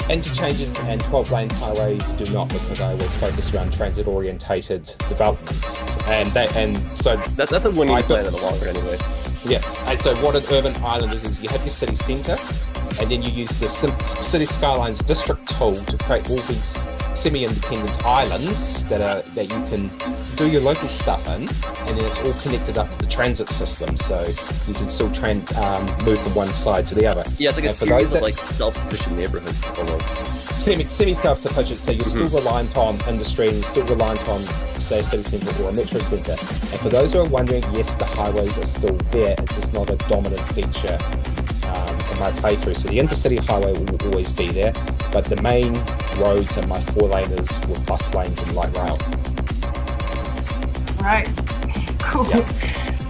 Interchanges and 12-lane highways do not, because I always focus around transit-orientated developments, and so that's a winning plan in the long run, anyway. Yeah, and so what an urban island is you have your city centre, and then you use the City Skylines district tool to create all these semi-independent islands that you can do your local stuff in, and then it's all connected up to the transit system, so you can still move from one side to the other. Yeah, it's like a series of self-sufficient neighborhoods almost. Semi-self-sufficient, so you're still reliant on industry, and you're still reliant on, say, a city centre or a metro centre. And for those who are wondering, yes, the highways are still there, it's just not a dominant feature in my playthrough. So the intercity highway will always be there, but the main roads are my 4-laners with bus lanes and light rail. Right. Cool. Yeah.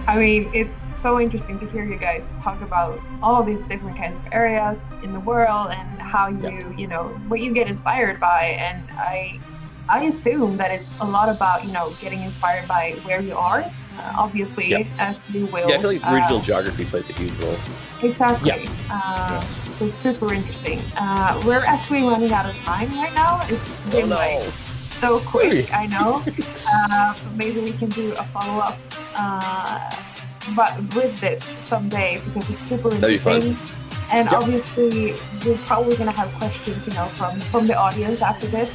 I mean, it's so interesting to hear you guys talk about all these different kinds of areas in the world and how what you get inspired by. And I assume that it's a lot about, getting inspired by where you are, obviously, as you will. Yeah, I feel like regional geography plays a huge role. Exactly. Yeah. So it's super interesting. We're actually running out of time right now. It's been so quick, I know. Maybe we can do a follow-up but with this someday, because it's super interesting. And obviously, we're probably going to have questions, from the audience after this.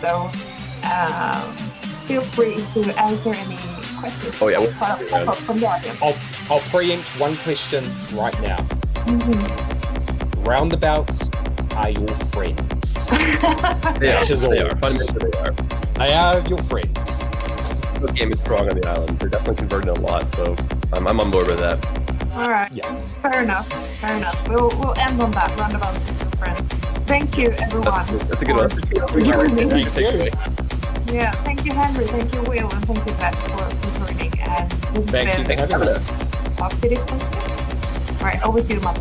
So feel free to answer any questions. Oh yeah, from the audience. I'll preempt one question right now. Mm-hmm. Roundabouts are your friends. They are. Fundamentally, they are. They are your friends. The game is strong on the island. They're definitely converting a lot, so I'm on board with that. All right. Yeah. Fair enough. We'll end on that. Roundabouts are your friends. Thank you, everyone. That's a good one. Thank you. Yeah, thank you, Henry. Thank you, Will, and thank you, Beth, for joining. And Thank you for having us. Talk to this one. All right, over to you, Mom.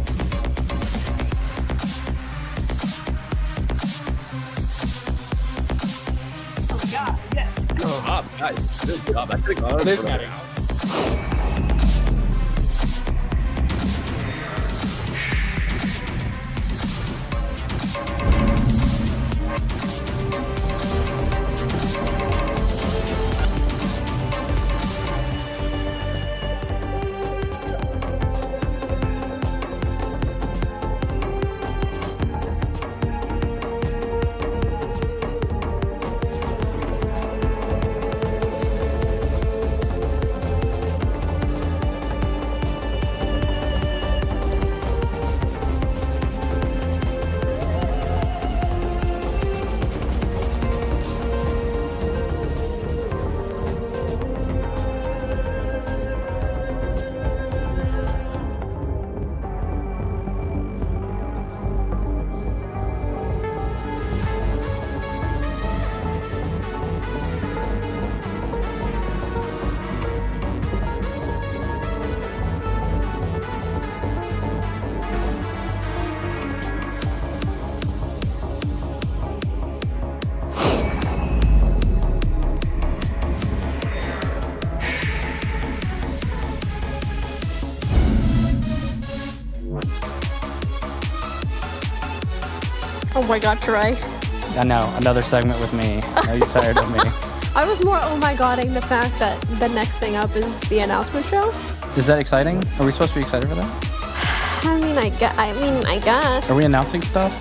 Oh my God! Yes. Good job, guys. Good job. I could have gone on This for guy. an hour. Oh my god, Troy. I know, another segment with me. I know you're tired of me. I was more oh my godding the fact that the next thing up is the announcement show. Is that exciting? Are we supposed to be excited for that? I mean, I guess. Are we announcing stuff?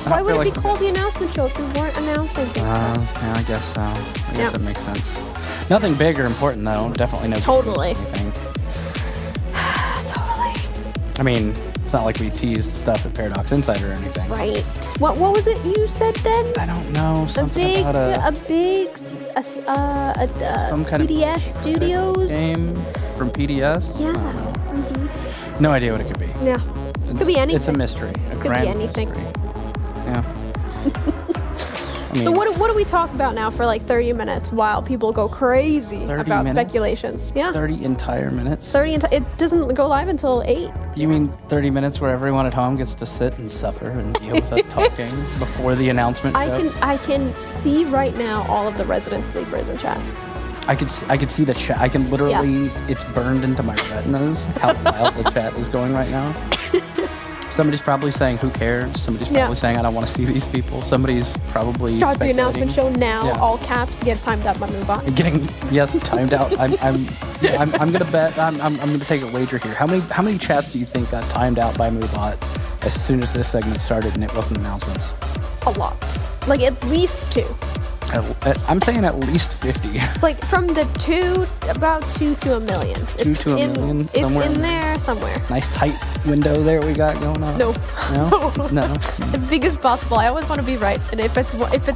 Why would it be called the announcement show if we weren't announcing things? Yeah, I guess so. I guess that makes sense. Nothing big or important, though. Definitely no. Totally. Anything. Totally. I mean, it's not like we teased stuff at Paradox Insider or anything. Right. What was it you said then? I don't know. Something about some kind PDS of Studios game from PDS. Yeah. I don't know. No idea what it could be. Yeah. Could be anything. It's a mystery. Could be anything. Mystery. Yeah. I mean, So what do we talk about now for like 30 minutes while people go crazy 30 about minutes? Speculations? Yeah. 30 entire minutes? 30 it doesn't go live until 8. You mean 30 minutes where everyone at home gets to sit and suffer and deal with us talking before the announcement show? I can see right now all of the resident sleepers in chat. I could see the chat. I can literally, it's burned into my retinas how wild the chat is going right now. Somebody's probably saying, who cares? Somebody's probably saying, I don't want to see these people. Somebody's probably Start the announcement show now, Yeah. all caps, get timed out by Moonbot. Timed out. I'm gonna bet. I'm gonna take a wager here. How many chats do you think got timed out by Moonbot as soon as this segment started and it wasn't announcements? A lot. Like at least 2. I'm saying at least 50. Like from the about 2 to a million. 2 to a million. It's in there somewhere. Nice tight window there we got going on. No. No. As big as possible. I always want to be right, and if it's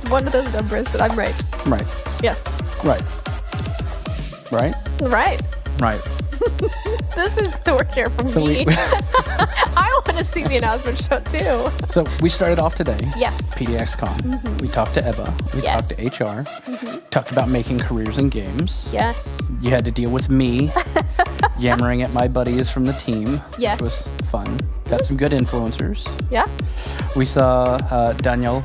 one of those numbers, then I'm right. Right. Yes. Right. Right. Right. Right. This is torture here from me. I want to see the announcement show too. So we started off today. Yes. PDXCON. Mm-hmm. We talked to Eva. We talked to HR. Mm-hmm. Talked about making careers in games. Yes. You had to deal with me yammering at my buddies from the team. Yes. It was fun. Got some good influencers. Yeah. We saw Daniel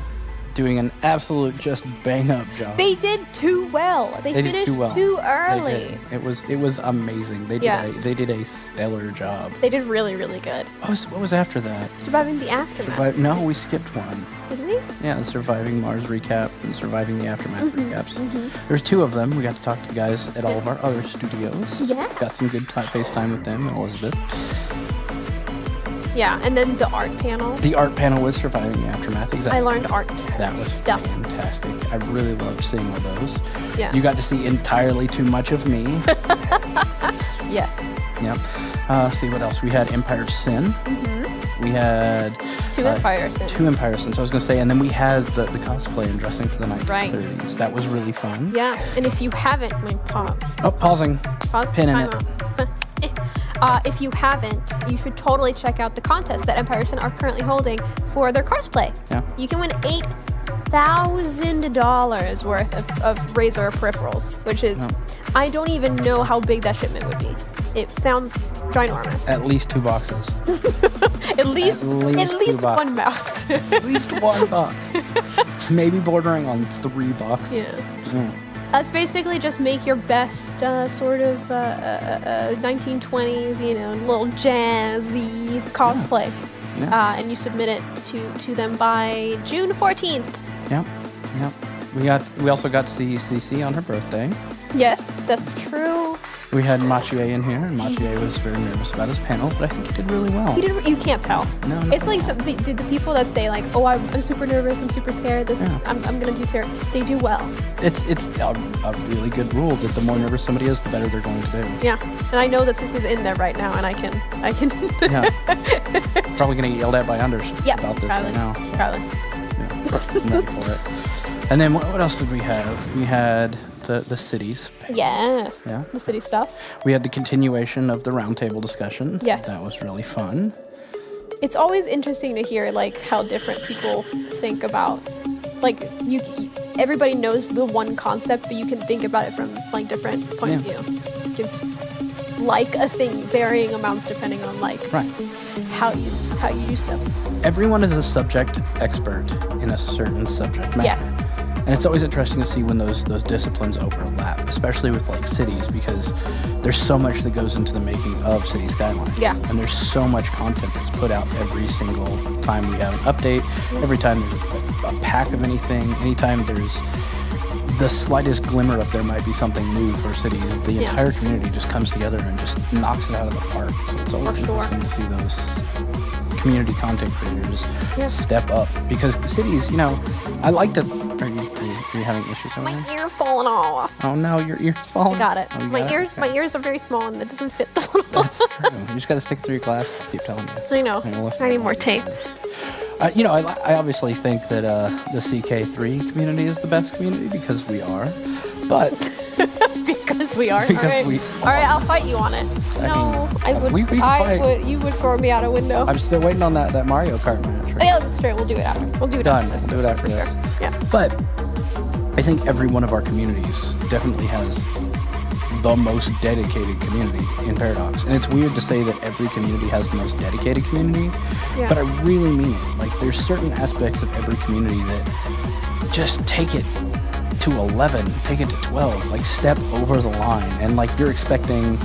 doing an absolute just bang up job. They did too well. They finished too well. too They early. did. It was amazing. They did a stellar job. They did really, really good. What was after that? Surviving the aftermath. No, we skipped one. Didn't we? Yeah, Surviving Mars recap and Surviving the Aftermath recaps. There's 2 of them. We got to talk to the guys at all of our other studios. Yeah. Got some good FaceTime with them and Elizabeth. Yeah, and then the art panel. The art panel was Surviving the Aftermath. Exactly. I learned art. That was stuff. fantastic. I really loved seeing all those. Yeah. You got to see entirely too much of me. Yes. Yep. See what else? We had Empire Sin. We had 2 Empire Sins. 2 Empire Sins. I was going to say, and then we had the cosplay and dressing for the 1930s. Right. That was really fun. Yeah, and if you haven't, pause. Oh, pausing. Pause. Pin in Time it. out. If you haven't, you should totally check out the contest that Empire Sin are currently holding for their cosplay. Yeah. You can win $8,000 worth of Razer peripherals, which is, I don't even know how big that shipment would be. It sounds ginormous. At least 2 boxes. At least 2 one mouse. At least 1 box. Maybe bordering on 3 boxes. Yeah. That's basically just make your best sort of 1920s, little jazzy cosplay. Yeah. And you submit it to them by June 14th. Yep. We also got to see CC on her birthday. Yes, that's true. We had Machie in here, and Machie was very nervous about his panel, but I think he did really well. You can't tell. No. It's like the people that say like, oh, I'm super nervous, I'm super scared. I'm gonna do terrible. They do well. It's a really good rule that the more nervous somebody is, the better they're going to do. Yeah, and I know that this is in there right now, and I can. Yeah. Probably gonna get yelled at by unders about this probably, right now. So, probably. Yeah, I'm ready for it. And then what else did we have? We had the cities. Yes. Yeah. The city stuff. We had the continuation of the roundtable discussion. Yes. That was really fun. It's always interesting to hear like how different people think about everybody knows the one concept, but you can think about it from like different point of view. You can like a thing varying amounts depending on how you do stuff. Everyone is a subject expert in a certain subject matter. Yes. And it's always interesting to see when those disciplines overlap, especially with like cities, because there's so much that goes into the making of City Skylines. Yeah. And there's so much content that's put out every single time we have an update, every time there's a pack of anything, anytime there's the slightest glimmer of there might be something new for cities, the entire community just comes together and just knocks it out of the park. So it's always interesting to see those community content creators step up, because cities, I like to. Are you having issues over there? My ear's falling off. Oh no, your ear's falling. I got it. Oh, My ears, Okay. my ears are very small and it doesn't fit the little. That's true. You just got to stick through your glass. I keep telling you. I know. And we'll listen I need to more it. tape. I obviously think that the CK3 community is the best community because we are, but Because we are. Because all right. we All right, I'll fight you on it. I would. we fight. You would throw me out a window. I'm still waiting on that Mario Kart match. Right? Yeah, that's true. We'll do it after. We'll do it Done. after this. We'll do it after this. Yeah. But I think every one of our communities definitely has the most dedicated community in Paradox. And it's weird to say that every community has the most dedicated community, but I really mean it. Like, there's certain aspects of every community that just take it to 11, take it to 12, like step over the line. And like, you're expecting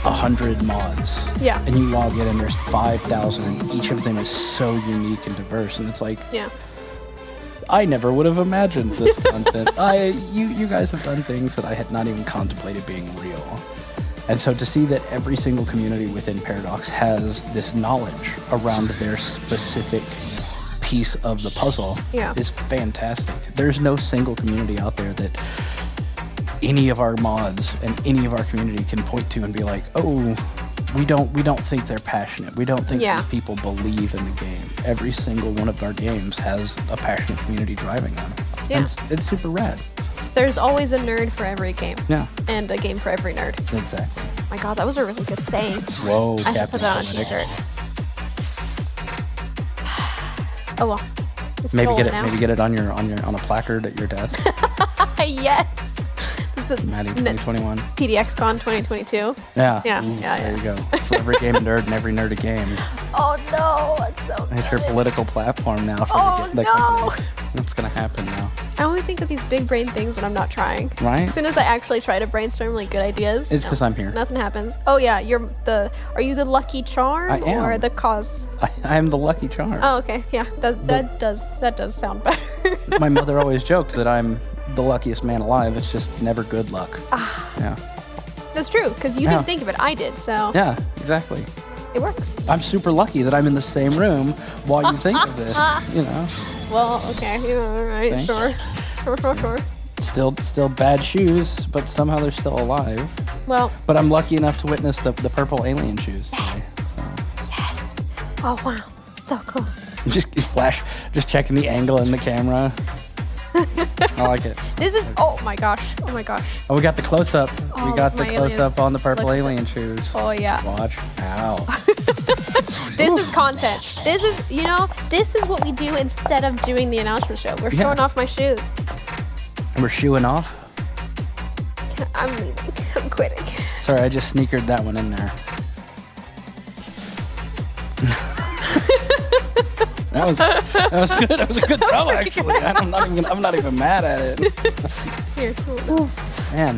100 mods. Yeah. And you log in and there's 5,000 and each of them is so unique and diverse. And it's like, Yeah. I never would have imagined this content. You guys have done things that I had not even contemplated being real. And so to see that every single community within Paradox has this knowledge around their specific piece of the puzzle is fantastic. There's no single community out there that any of our mods and any of our community can point to and be like, oh, we don't think they're passionate. We don't think these people believe in the game. Every single one of our games has a passionate community driving them. Yeah. And it's super rad. There's always a nerd for every game. Yeah. And a game for every nerd. Exactly. My God, that was a really good saying. Whoa, I should put that on a Poetic. t-shirt. Oh well. It's Maybe stolen get it. now. Maybe get it on a placard at your desk. Yes. This is the Maddie 2021. PDXCon 2022. Yeah. Yeah, Ooh, yeah, There yeah. you go. For every game nerd and every nerd a game. Oh no, that's so It's your political platform now. For Oh, the no. company. What's gonna happen now? I only think of these big brain things when I'm not trying. Right? As soon as I actually try to brainstorm like good ideas, It's because I'm here. nothing happens. Oh yeah, are you the lucky charm I am. or the cause? I am the lucky charm. Oh okay, yeah, that does sound better. My mother always joked that I'm the luckiest man alive. It's just never good luck. Yeah. That's true, because you Yeah. didn't think of it, I did, so Yeah, exactly. it works. I'm super lucky that I'm in the same room while you think of this. Well, okay, yeah, all right, See? sure. Still bad shoes, but somehow they're still alive. Well, But I'm lucky enough to witness the purple alien shoes today. So oh wow, so cool. just checking the angle in the camera. I like it. This is, oh my gosh. Oh, we got the close up. Oh, We got the my close up aliens. on the purple Look. alien shoes. Oh yeah. Watch out. This is content. This is what we do instead of doing the announcement show. We're Yeah. showing off my shoes. We're shoeing off. I'm leaving. I'm quitting. Sorry, I just sneakered that one in there. That was good. That was a good throw, actually. I'm not even mad at it. Here. Man.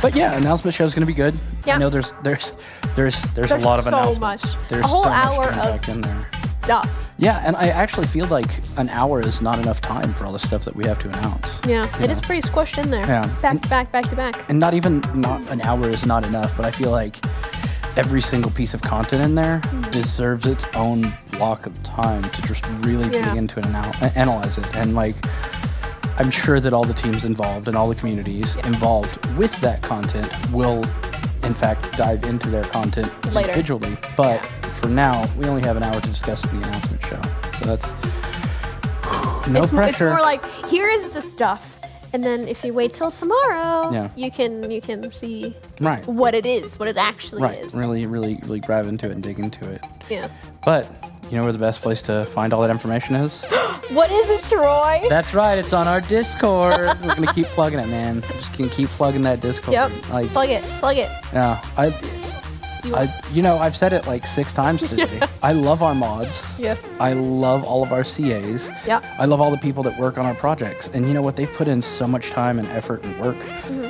But yeah, announcement show is gonna be good. Yeah. I know there's a lot of so announcements. much. There's A whole so much hour to of- pack in there. Stuff. Yeah, and I actually feel like an hour is not enough time for all the stuff that we have to announce. Yeah. You It is know. pretty squished in there. Yeah. Back to back, back to back. And not an hour is not enough, but I feel like every single piece of content in there deserves its own block of time to just really dig into it and analyze it. And like, I'm sure that all the teams involved and all the communities involved with that content will, in fact, dive into their content Later. individually. But for now, we only have an hour to discuss in the announcement show. So that's no It's pressure. more like, here is the stuff. And then if you wait till tomorrow, Yeah. you can see right. what it is, what it actually Right. is. Really dive into it and dig into it. Yeah. But you know where the best place to find all that information is? What is it, Troy? That's right. It's on our Discord. We're gonna keep plugging it, man. Just gonna keep plugging that Discord. Yep. Like, Plug it. yeah. I've said it like 6 times today. I love our mods. Yes. I love all of our CAs. Yeah. I love all the people that work on our projects. And you know what? They've put in so much time and effort and work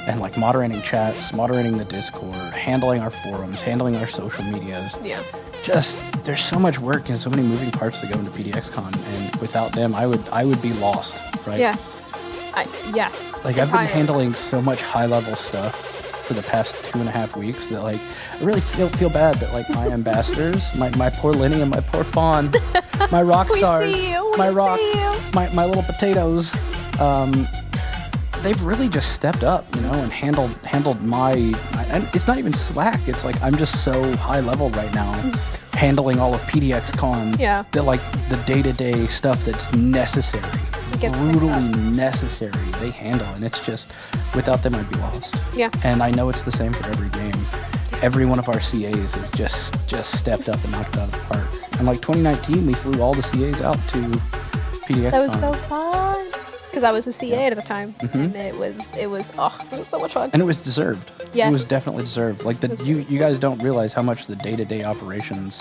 and like moderating chats, moderating the Discord, handling our forums, handling our social medias. Yeah. Just, there's so much work and so many moving parts that go into PDXCon. And without them, I would be lost, right? Yes. Yes. Like, I've been handling so much high-level stuff for the past 2.5 weeks that, like, I really feel bad that, like, my ambassadors, my poor Lenny and my poor Fawn, my rock stars, my little potatoes, they've really just stepped up, you know, and handled and it's not even Slack. It's like I'm just so high level right now, handling all of PDXCon. Yeah. That, like, the day-to-day stuff that's necessary. Brutally necessary, they handle, and it's just, without them I'd be lost. Yeah. And I know it's the same for every game. Every one of our CAs has just stepped up and knocked it out of the park. And like 2019, we flew all the CAs out to PDXCon. That was so fun. Because I was a CA at the time, and it was so much fun. And it was deserved. Yeah. It was definitely deserved. Like, you guys don't realize how much the day-to-day operations,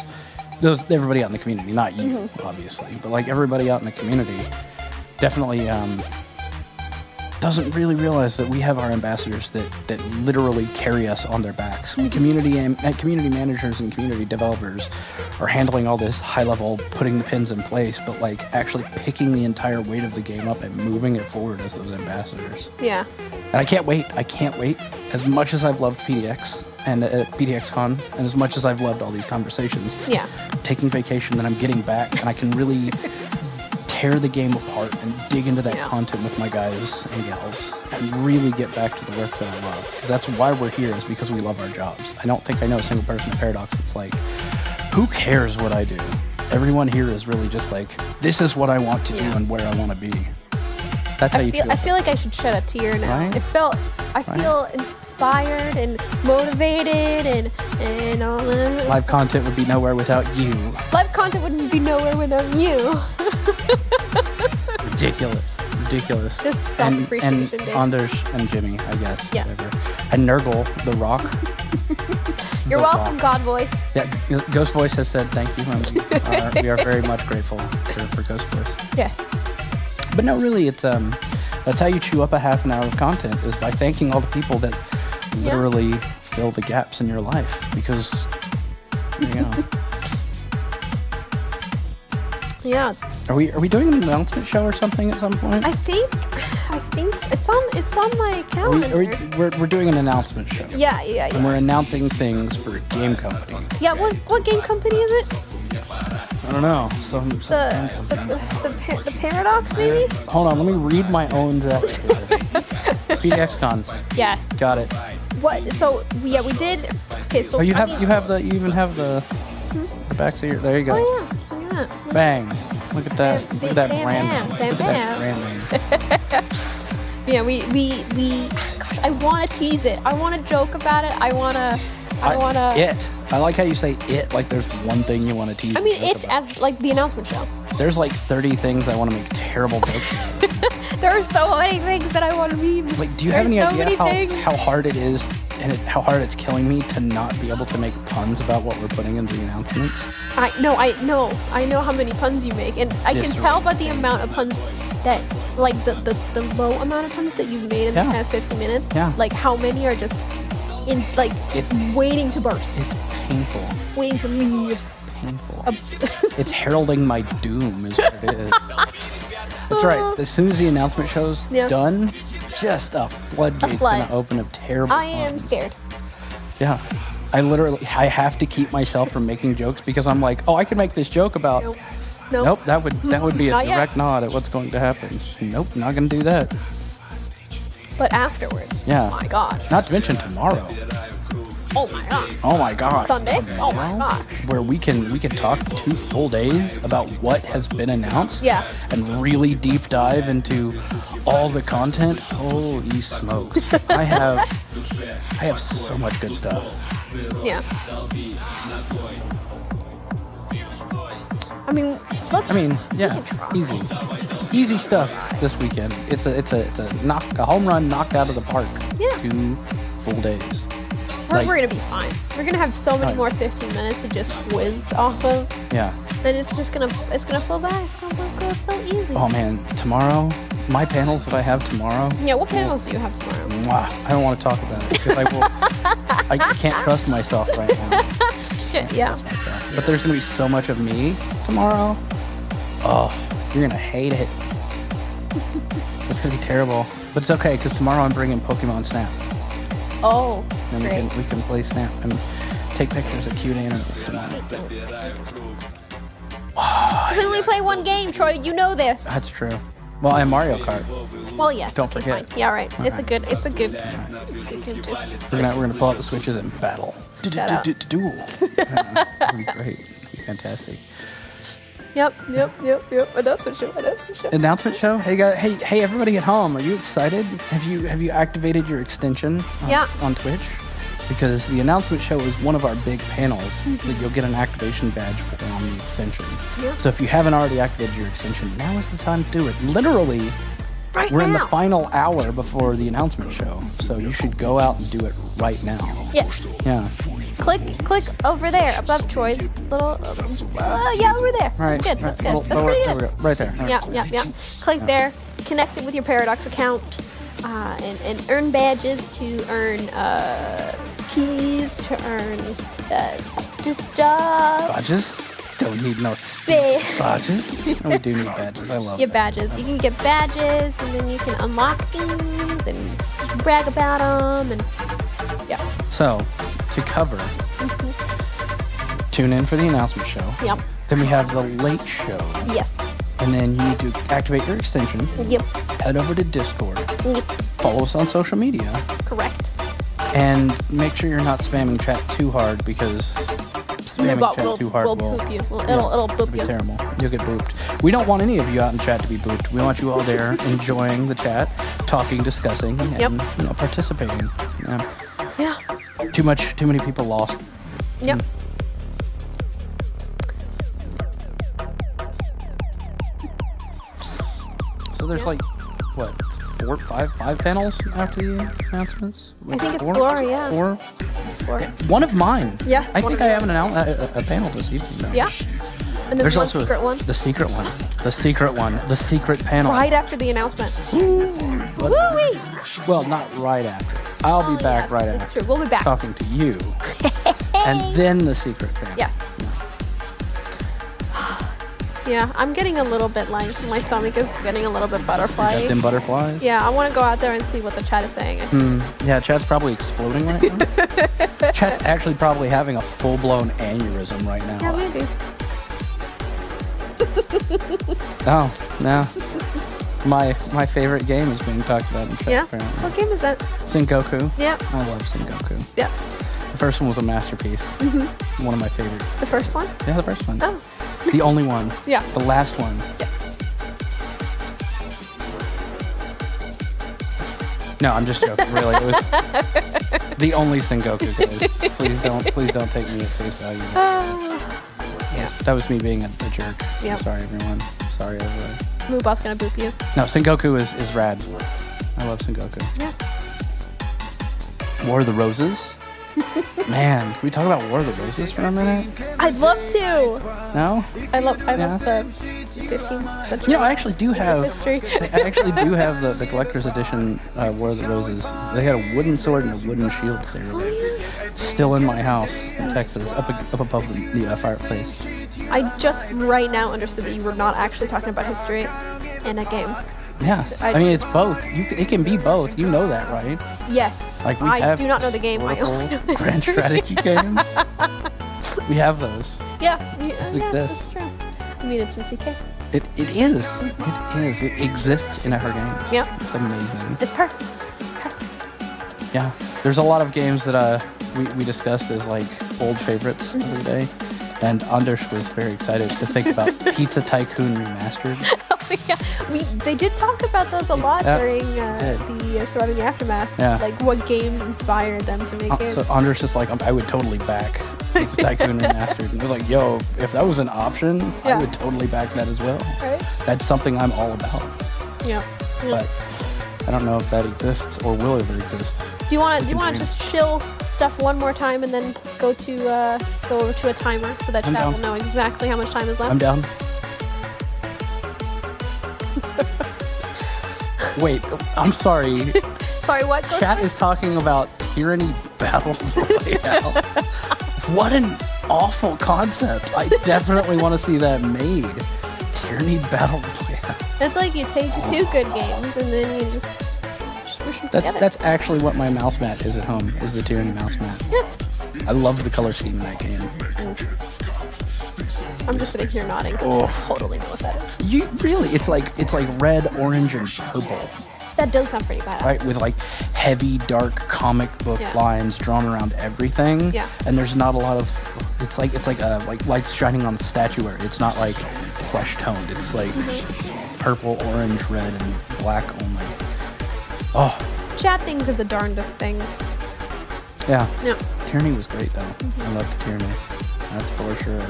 everybody out in the community, not you, obviously, but like everybody out in the community definitely doesn't really realize that we have our ambassadors that literally carry us on their backs. Community managers and community developers are handling all this high level, putting the pins in place, but like actually picking the entire weight of the game up and moving it forward as those ambassadors. Yeah. And I can't wait. As much as I've loved PDX and PDXCon, and as much as I've loved all these conversations, Yeah. taking vacation, then I'm getting back, and I can really tear the game apart and dig into that content with my guys and gals and really get back to the work that I love. Because that's why we're here, is because we love our jobs. I don't think I know a single person at Paradox that's like, who cares what I do? Everyone here is really just like, this is what I want to do and where I want to be. That's how you feel. I feel like I should shed a tear now. Right? I feel inspired and motivated and all that. Live content would be nowhere without you. Live content wouldn't be nowhere without you. Ridiculous. Just self-appreciation, and dude. Anders and Jimmy, I guess. Yeah. Whatever. And Nurgle, the Rock. You're The welcome, Rock. God Voice. Yeah, Ghost Voice has said thank you. We are very much grateful for Ghost Voice. Yes. But no, really, it's that's how you chew up a half an hour of content, is by thanking all the people that literally fill the gaps in your life. Because, there you go. Yeah. Are we doing an announcement show or something at some point? I think it's on my calendar. We're doing an announcement show. Yeah. And we're announcing things for a game company. Yeah, what game company is it? I don't know. Some game company. The Paradox, maybe? Hold on, let me read my own draft. PDXCon. Yes. Got it. What? So we did. Okay, so Oh, you even have the back of your. There you go. Oh yeah. Bang! Look at that! Look at that Bam, brand bam, name. bam, Look at that brand name. Yeah, we gosh, I want to tease it. I want to joke about it. I want to. It. I like how you say it. Like there's one thing you want to tease. I mean, and joke it about. as like the announcement show. There's like 30 things I want to make terrible jokes about. There are so many things that I want to mean. Like, do you have any There's so idea many things. how hard it is and how hard it's killing me to not be able to make puns about what we're putting into the announcements? I know how many puns you make, and I can tell by the amount of puns that, like the low amount of puns that you've made in the past 50 minutes. Yeah. Like how many are just in like It's waiting to burst, It's painful. waiting to leave. Painful. It's heralding my doom, is what it is. That's right. As soon as the announcement show's done, just a floodgate's gonna open of terrible I am puns. scared. Yeah. I have to keep myself from making jokes because I'm like, oh, I can make this joke about. Nope. That would be a Not yet. direct nod at what's going to happen. Nope, not gonna do that. But afterwards. Yeah. Oh my gosh. Not to mention tomorrow. Oh my god. Oh my god. Sunday. Oh my gosh. Where we can talk 2 full days about what has been announced. Yeah. And really deep dive into all the content. Holy smokes. I have so much good stuff. Yeah. I mean, yeah, easy stuff this weekend. It's a home run knocked out of the park. Yeah. 2 full days. we're gonna be fine. We're gonna have so many more 15 minutes to just whiz off of, Yeah. and it's gonna flow by. It's gonna go so easy. Oh man, tomorrow, my panels that I have tomorrow. Yeah, what panels do you have tomorrow? Mwah, I don't want to talk about it because I can't trust myself right now. Yeah. But there's gonna be so much of me tomorrow. Oh, you're gonna hate it. It's gonna be terrible, but it's okay because tomorrow I'm bringing Pokemon Snap, Oh, and great. we can play Snap and take pictures of cute animals tomorrow. Because I only play one game, Troy. You know this. That's true. Well, and Mario Kart. Well, yes. Don't okay, forget. Fine. Yeah, right. It's a Okay. good. It's a good game too. We're gonna pull out the switches and battle. Shout out. Duel. That'd be great. That'd be fantastic. Yep. Announcement show. Announcement show. Hey guys. Hey everybody at home. Are you excited? Have you activated your extension? Yeah. On Twitch. Because the announcement show is one of our big panels that you'll get an activation badge for on the extension. Yeah. So if you haven't already activated your extension, now is the time to do it. Literally, Right we're in the now. final hour before the announcement show, so you should go out and do it right now. Yeah. Yeah. Click over there above Troy's little. Yeah, over there. Right. That's good. That's right. good. That's pretty There we good. go. Right there. All right. Yeah. Click there. Connect it with your Paradox account, and earn badges to earn keys to earn Badges? Don't need no badges. No, we do need badges. I love your that. badges. You can get badges, and then you can unlock things and brag about them, and yeah. So, to cover, tune in for the announcement show. Yep. Then we have the late show. Yes. And then you need to activate your extension. Yep. Head over to Discord. Yep. Follow us on social media. Correct. And make sure you're not spamming chat too hard because spamming But chat too hard we'll will boop you. yeah, It'll boop it'll be you. terrible. You'll get booped. We don't want any of you out in chat to be booped. We want you all there enjoying the chat, talking, discussing, and Yep. participating. Yeah. Yeah. Too many people lost. Yep. So there's like what, five panels after the announcements? I think it's Four? 4, yeah. Four? 4. One of mine. Yes, I one think of I yours. have a panel this evening. Though. Yeah. And There's one also secret one. the secret one. The secret one. The secret panel. Right after the announcement. Woo-wee! Well, not right after. I'll be back yes, right it's after. true. We'll be back. Talking to you. And then the secret panel. Yes. Yeah, I'm getting a little bit like my stomach is getting a little bit butterfly. Got them butterflies. Yeah, I want to go out there and see what the chat is saying. Yeah, chat's probably exploding right now. Chat's actually probably having a full-blown aneurysm right now. Yeah, maybe. Oh, no. My favorite game is being talked about in chat, Yeah. apparently. What game is that? Sengoku. Yep. I love Sengoku. Yep. The first one was a masterpiece. One of my favorite. The first one? Yeah, the first one. Oh. The only one. Yeah. The last one. Yes. No, I'm just joking. Really, it was the only Sengoku, guys. Please don't take me at face value. Yes, that was me being a jerk. Yep. I'm sorry, everyone. Sorry, everybody. Moobot's gonna boop you. No, Sengoku is rad. I love Sengoku. Yeah. War of the Roses. Man, can we talk about War of the Roses for a minute? I'd love to. No? I love Yeah. the 15th century You know, I actually do have. history. I actually do have the collector's edition War of the Roses. They had a wooden sword and a wooden shield. They were there. Still in my house in Texas, up above the fireplace. I just right now understood that you were not actually talking about history in a game. Yeah, I mean it's both. It can be both. You know that, right? Yes. Like we I have do not know the game. I only know political grand strategy games. We have those. Yeah. like Yeah, this. that's true. I mean, it's in CK. It is. It is. It exists in our games. Yep. It's amazing. It's perfect. Yeah. There's a lot of games that we discussed as like old favorites of the day. And Anders was very excited to think about Pizza Tycoon Remastered. Yeah, they did talk about those a lot Yeah, during did. the Surviving the Aftermath. Yeah. Like what games inspired them to make it. So Anders just like, I would totally back Pizza Tycoon Remastered. And it was like, yo, if that was an option, Yeah. I would totally back that as well. Right? That's something I'm all about. Yeah. But I don't know if that exists or will ever exist. Do you want to just chill stuff one more time and then go over to a timer so that I'm chat down. will know exactly how much time is left? I'm down. Wait, I'm sorry. Sorry, what? Chat is talking about Tyranny Battle Royale. What an awful concept. I definitely want to see that made. Tyranny Battle Royale. It's like you take two good games and then you just smush them together. That's actually what my mouse mat is at home, is the Tyranny mouse mat. Yeah. I love the color scheme in that game. I'm just sitting here nodding. Oh. I totally know what that is. You really, it's like red, orange, and purple. That does sound pretty bad. Right, with like heavy, dark comic book Yeah. lines drawn around everything. Yeah. And there's not a lot of. It's like lights shining on statuary. It's not like flesh toned. It's like purple, orange, red, and black only. Oh, Chat things are the darndest things. yeah. Yeah. Tyranny was great though. I loved Tyranny. That's for sure.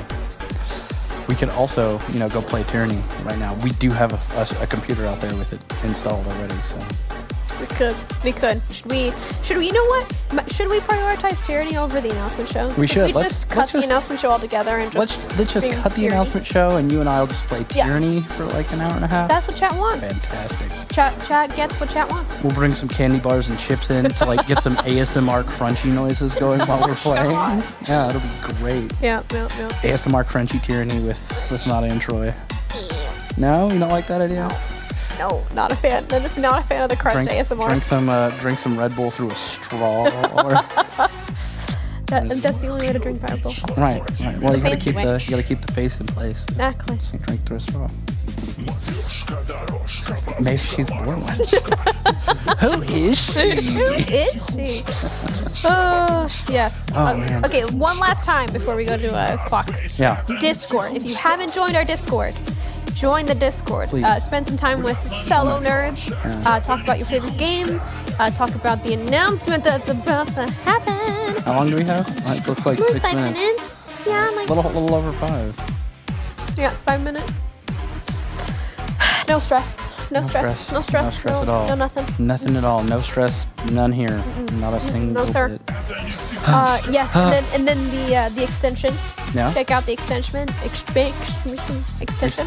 We could also, go play Tyranny right now. We do have a computer out there with it installed already, so. We could. Should we, you know what? Should we prioritize Tyranny over the announcement show? We should. We just cut the announcement show altogether and just Let's just bring cut the Tyranny? announcement show and you and I will just play Yeah. Tyranny for like an hour and a half. That's what chat wants. Fantastic. Chat gets what chat wants. We'll bring some candy bars and chips in to like get some ASMR crunchy noises going while we're playing. Yeah, it'll be great. Yeah. ASMR crunchy Tyranny with Nada and Troy. No, you don't like that idea? No, not a fan. Not a fan of the crunch ASMR. Drink some Red Bull through a straw. Or, That's the only way to drink Red Bull. right. Well, you gotta fancy way. keep the face in place. Exactly. So you drink through a straw. Maybe she's born one. Who is she? Who is she? Yes. Oh, man. Okay, one last time before we go to a clock. Yeah. Discord. If you haven't joined our Discord, join the Discord. Please. Spend some time with fellow nerds. Talk about your favorite games. Talk about the announcement that's about to happen. How long do we have? It looks like 6 5 minutes. minutes. Yeah, like Little over 5. 5 minutes. No stress. No stress. No stress. No stress at all. No nothing. Nothing at all. No stress. None here. Not a single No, sir. bit. Yes, and then the extension. Yeah. Check out the extension. Extension. Extension.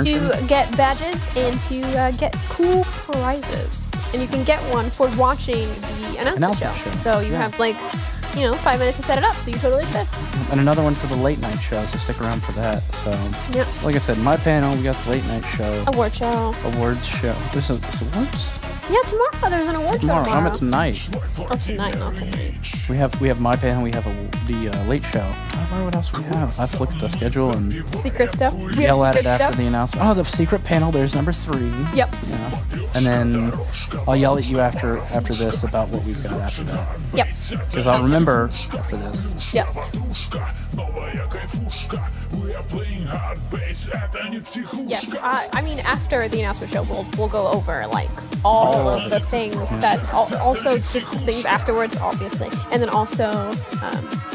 To get badges and to get cool prizes. And you can get one for watching the announcement show. So you have 5 minutes to set it up. So you totally could. And another one for the late night show, so stick around for that. So, Yep. like I said, my panel, we got the late night show. Award show. Awards show. This is awards? Yeah, tomorrow there's an award show. Tomorrow. I'm at tonight. Oh, tonight, not tonight. We have my panel. We have the late show. I don't know what else we have. I've looked at the schedule and Secret stuff. We have yell at it secret after stuff. the announcement. Oh, the secret panel. There's number 3. Yep. Yeah. And then I'll yell at you after this about what we've got after that. Yep. Because I'll remember after this. Yep. Yes. I mean, after the announcement show, we'll go over all of the things that also just the things afterwards, obviously, and then also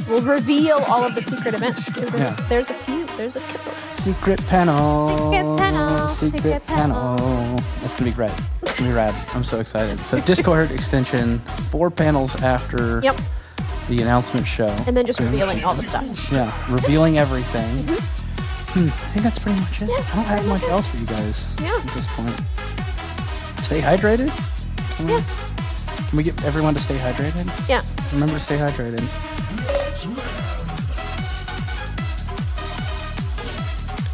we'll reveal all of the secret events. 'Cause there's a few. There's a couple. Secret panel. Secret panel. Secret panel. It's gonna be great. It's gonna be rad. I'm so excited. So Discord extension, 4 panels after Yep. the announcement show. And then just revealing all the stuff. Yeah, revealing everything. I think that's pretty much it. Yeah, I don't have much else for you guys Yeah. at this point. Stay hydrated. Can we get everyone to stay hydrated? Yeah. Remember to stay hydrated.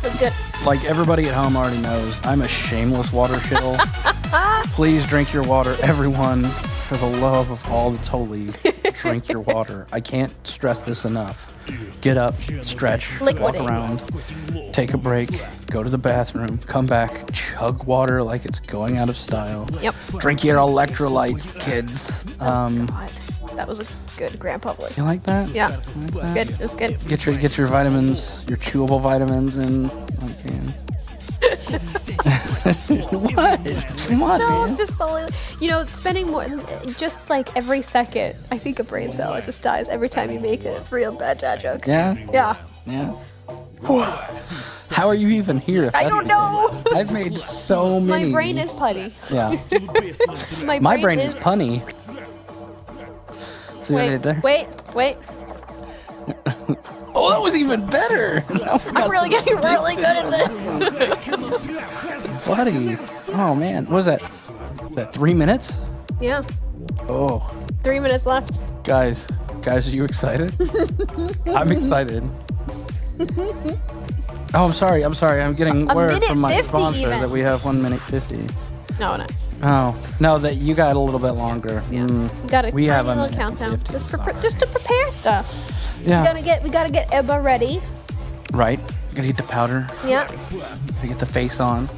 That's good. Like everybody at home already knows, I'm a shameless water shill. Please drink your water, everyone. For the love of all that's holy, drink your water. I can't stress this enough. Get up, stretch, Liquidate. walk around, take a break, go to the bathroom, come back, chug water like it's going out of style. Yep. Drink your electrolytes, kids. God, that was a good grandpa voice. You like that? Yeah. You like that? Good. It's good. Get your vitamins, your chewable vitamins in. Okay. What? Come on, No, man. I'm just slowly, spending more, just like every second, I think a brain cell just dies every time you make a real bad dad joke. Yeah? Yeah. Yeah. How are you even here? if I that's don't the know. case? I've made so many. My brain is putty. Yeah. My My brain is is punny. See what I did there? Wait. Oh, that was even better. I'm really getting really good at this. Buddy. Oh, man. What was that? Was that 3 minutes? Yeah. Oh. 3 minutes left. Guys, are you excited? I'm excited. Oh, I'm sorry. I'm getting word from my sponsor even. that we have 1 minute 50. No. Oh, no, that you got a little bit longer. Yeah. You got a we tiny have a little minute countdown. 50, Just to prepare stuff. Yeah. We gotta get Ebba ready. Right. Gotta get the powder. Yeah. Gotta get the face on.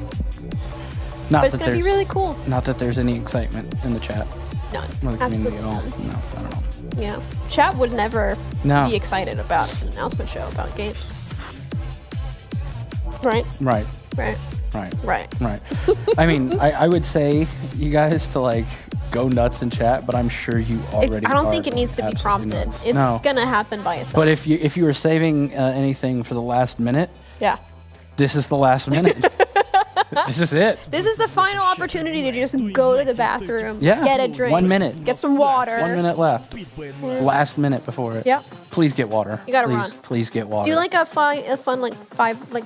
But it's gonna be really cool. Not that there's any excitement in the chat. No, Or the community absolutely at all. none. No, I don't know. Yeah. Chat would never No. be excited about an announcement show about games. Right? Right. I mean, I would say you guys to like go nuts in chat, but I'm sure you already. I don't are think it needs to be absolutely prompted. nuts. It's No. gonna happen by itself. But if you were saving anything for the last minute, yeah. this is the last minute. This is it. This is the final opportunity to just go to the bathroom, Yeah. get a drink, 1 minute. get some water. 1 minute left. Last minute before it. Yep. Please get water. You gotta Please, run. Please get water. Do you like a fun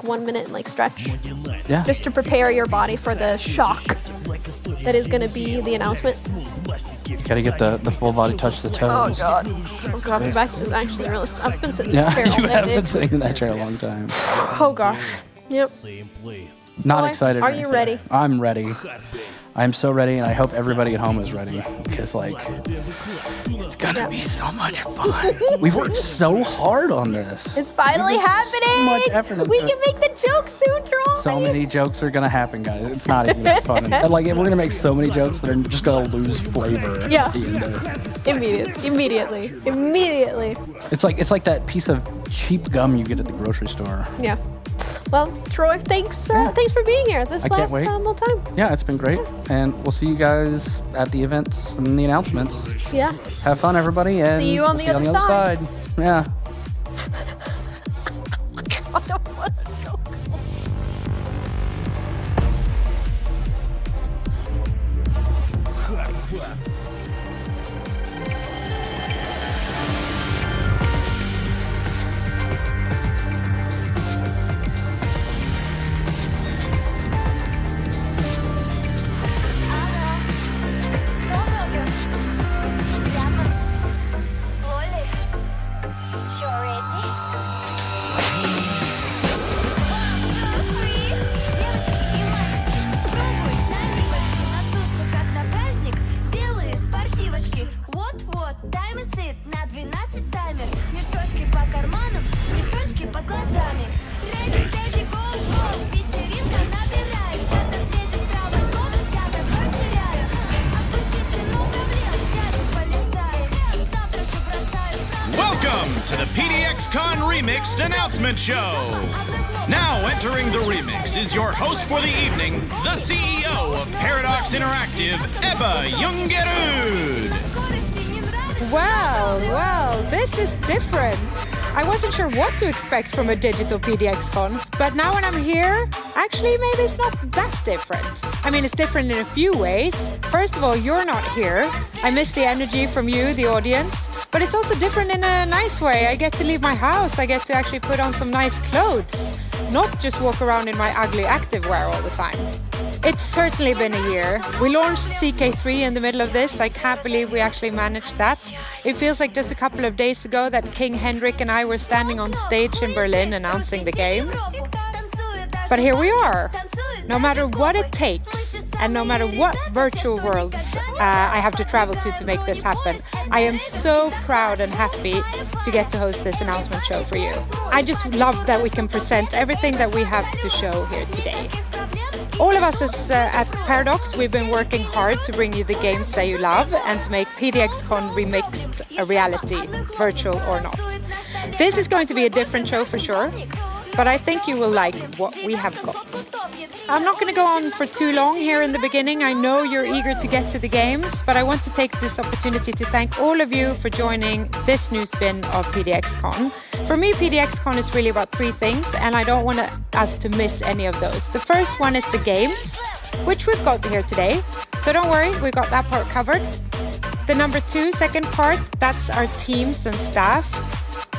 1 minute stretch? Yeah. Just to prepare your body for the shock that is gonna be the announcement. Gotta get the full body touch the toes. Oh god, my back is actually really. I've been sitting in Yeah, the chair all you day, have been dude. sitting in that chair a long time. Oh gosh. Yep. Not Boy, excited. are or you anything. ready? I'm ready. I'm so ready, and I hope everybody at home is ready because, it's gonna be so much fun. We've worked so hard on this. It's finally happening. much effort into We it. can make the jokes soon, Troll. So many jokes are gonna happen, guys. It's not even that fun. And, we're gonna make so many jokes that are just gonna lose flavor. Yeah. At the end of it. Immediately. It's like that piece of cheap gum you get at the grocery store. Yeah. Well, Troy, thanks for being here this I can't last wait. little time. Yeah, it's been great, and we'll see you guys at the events and the announcements. Yeah. Have fun, everybody, and See you on we'll the other side. Yeah. What a joke. Вот-вот, дай сыт на 12 таймер. Мешочки по карманам, мешочки под глазами. Ready, ready, go, go. Вечеринка набирает. Кто-то светит справа, сбоку, я такой теряю. Отпустите, no проблем, сядешь, полицаю. Завтра же бросаю. Welcome to the PDXCON Remixed announcement show. Now entering the remix is your host for the evening, the CEO of Paradox Interactive, Ebba Ljungerud. Well, this is different. I wasn't sure what to expect from a digital PDXCon, but now when I'm here, actually maybe it's not that different. I mean, it's different in a few ways. First of all, you're not here. I miss the energy from you, the audience, but it's also different in a nice way. I get to leave my house. I get to actually put on some nice clothes, not just walk around in my ugly activewear all the time. It's certainly been a year. We launched CK3 in the middle of this. I can't believe we actually managed that. It feels like just a couple of days ago that King Henrik and I were standing on stage in Berlin announcing the game. But here we are. No matter what it takes, and no matter what virtual worlds I have to travel to make this happen, I am so proud and happy to get to host this announcement show for you. I just love that we can present everything that we have to show here today. All of us at Paradox, we've been working hard to bring you the games that you love and to make PDXCON Remixed a reality, virtual or not. This is going to be a different show for sure, but I think you will like what we have got. I'm not going to go on for too long here in the beginning. I know you're eager to get to the games, but I want to take this opportunity to thank all of you for joining this new spin of PDXCON. For me, PDXCON is really about three things, and I don't want us to miss any of those. The first one is the games, which we've got here today. So don't worry, we've got that part covered. The number 2, second part, that's our teams and staff.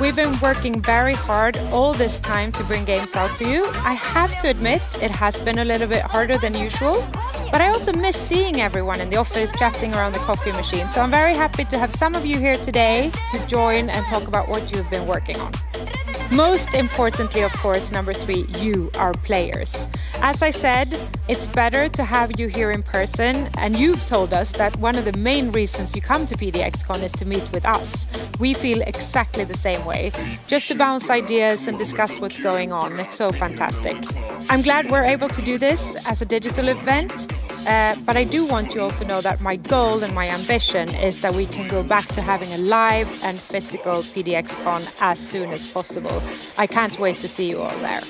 We've been working very hard all this time to bring games out to you. I have to admit, it has been a little bit harder than usual, but I also miss seeing everyone in the office chatting around the coffee machine. So I'm very happy to have some of you here today to join and talk about what you've been working on. Most importantly, of course, number 3, you, our players. As I said, it's better to have you here in person, and you've told us that one of the main reasons you come to PDXCON is to meet with us. We feel exactly the same way, just to bounce ideas and discuss what's going on. It's so fantastic. I'm glad we're able to do this as a digital event, but I do want you all to know that my goal and my ambition is that we can go back to having a live and physical PDXCON as soon as possible. I can't wait to see you all there.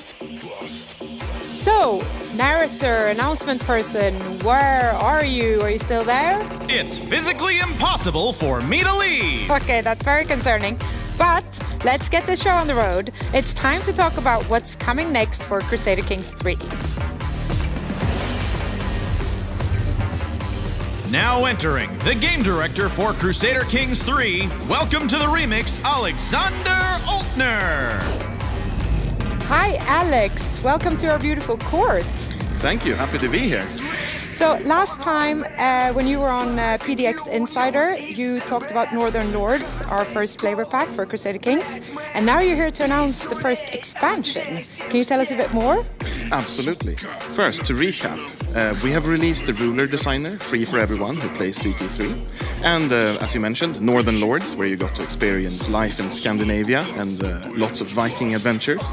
So, narrator, announcement person, where are you? Are you still there? It's physically impossible for me to leave. Okay, that's very concerning. But let's get this show on the road. It's time to talk about what's coming next for Crusader Kings 3. Now entering the game director for Crusader Kings 3, welcome to the remix, Alexander Altner. Hi, Alex. Welcome to our beautiful court. Thank you. Happy to be here. So last time when you were on PDX Insider, you talked about Northern Lords, our first flavor pack for Crusader Kings. And now you're here to announce the first expansion. Can you tell us a bit more? Absolutely. First, to recap, we have released the Ruler Designer, free for everyone who plays CK3. And as you mentioned, Northern Lords, where you got to experience life in Scandinavia and lots of Viking adventures.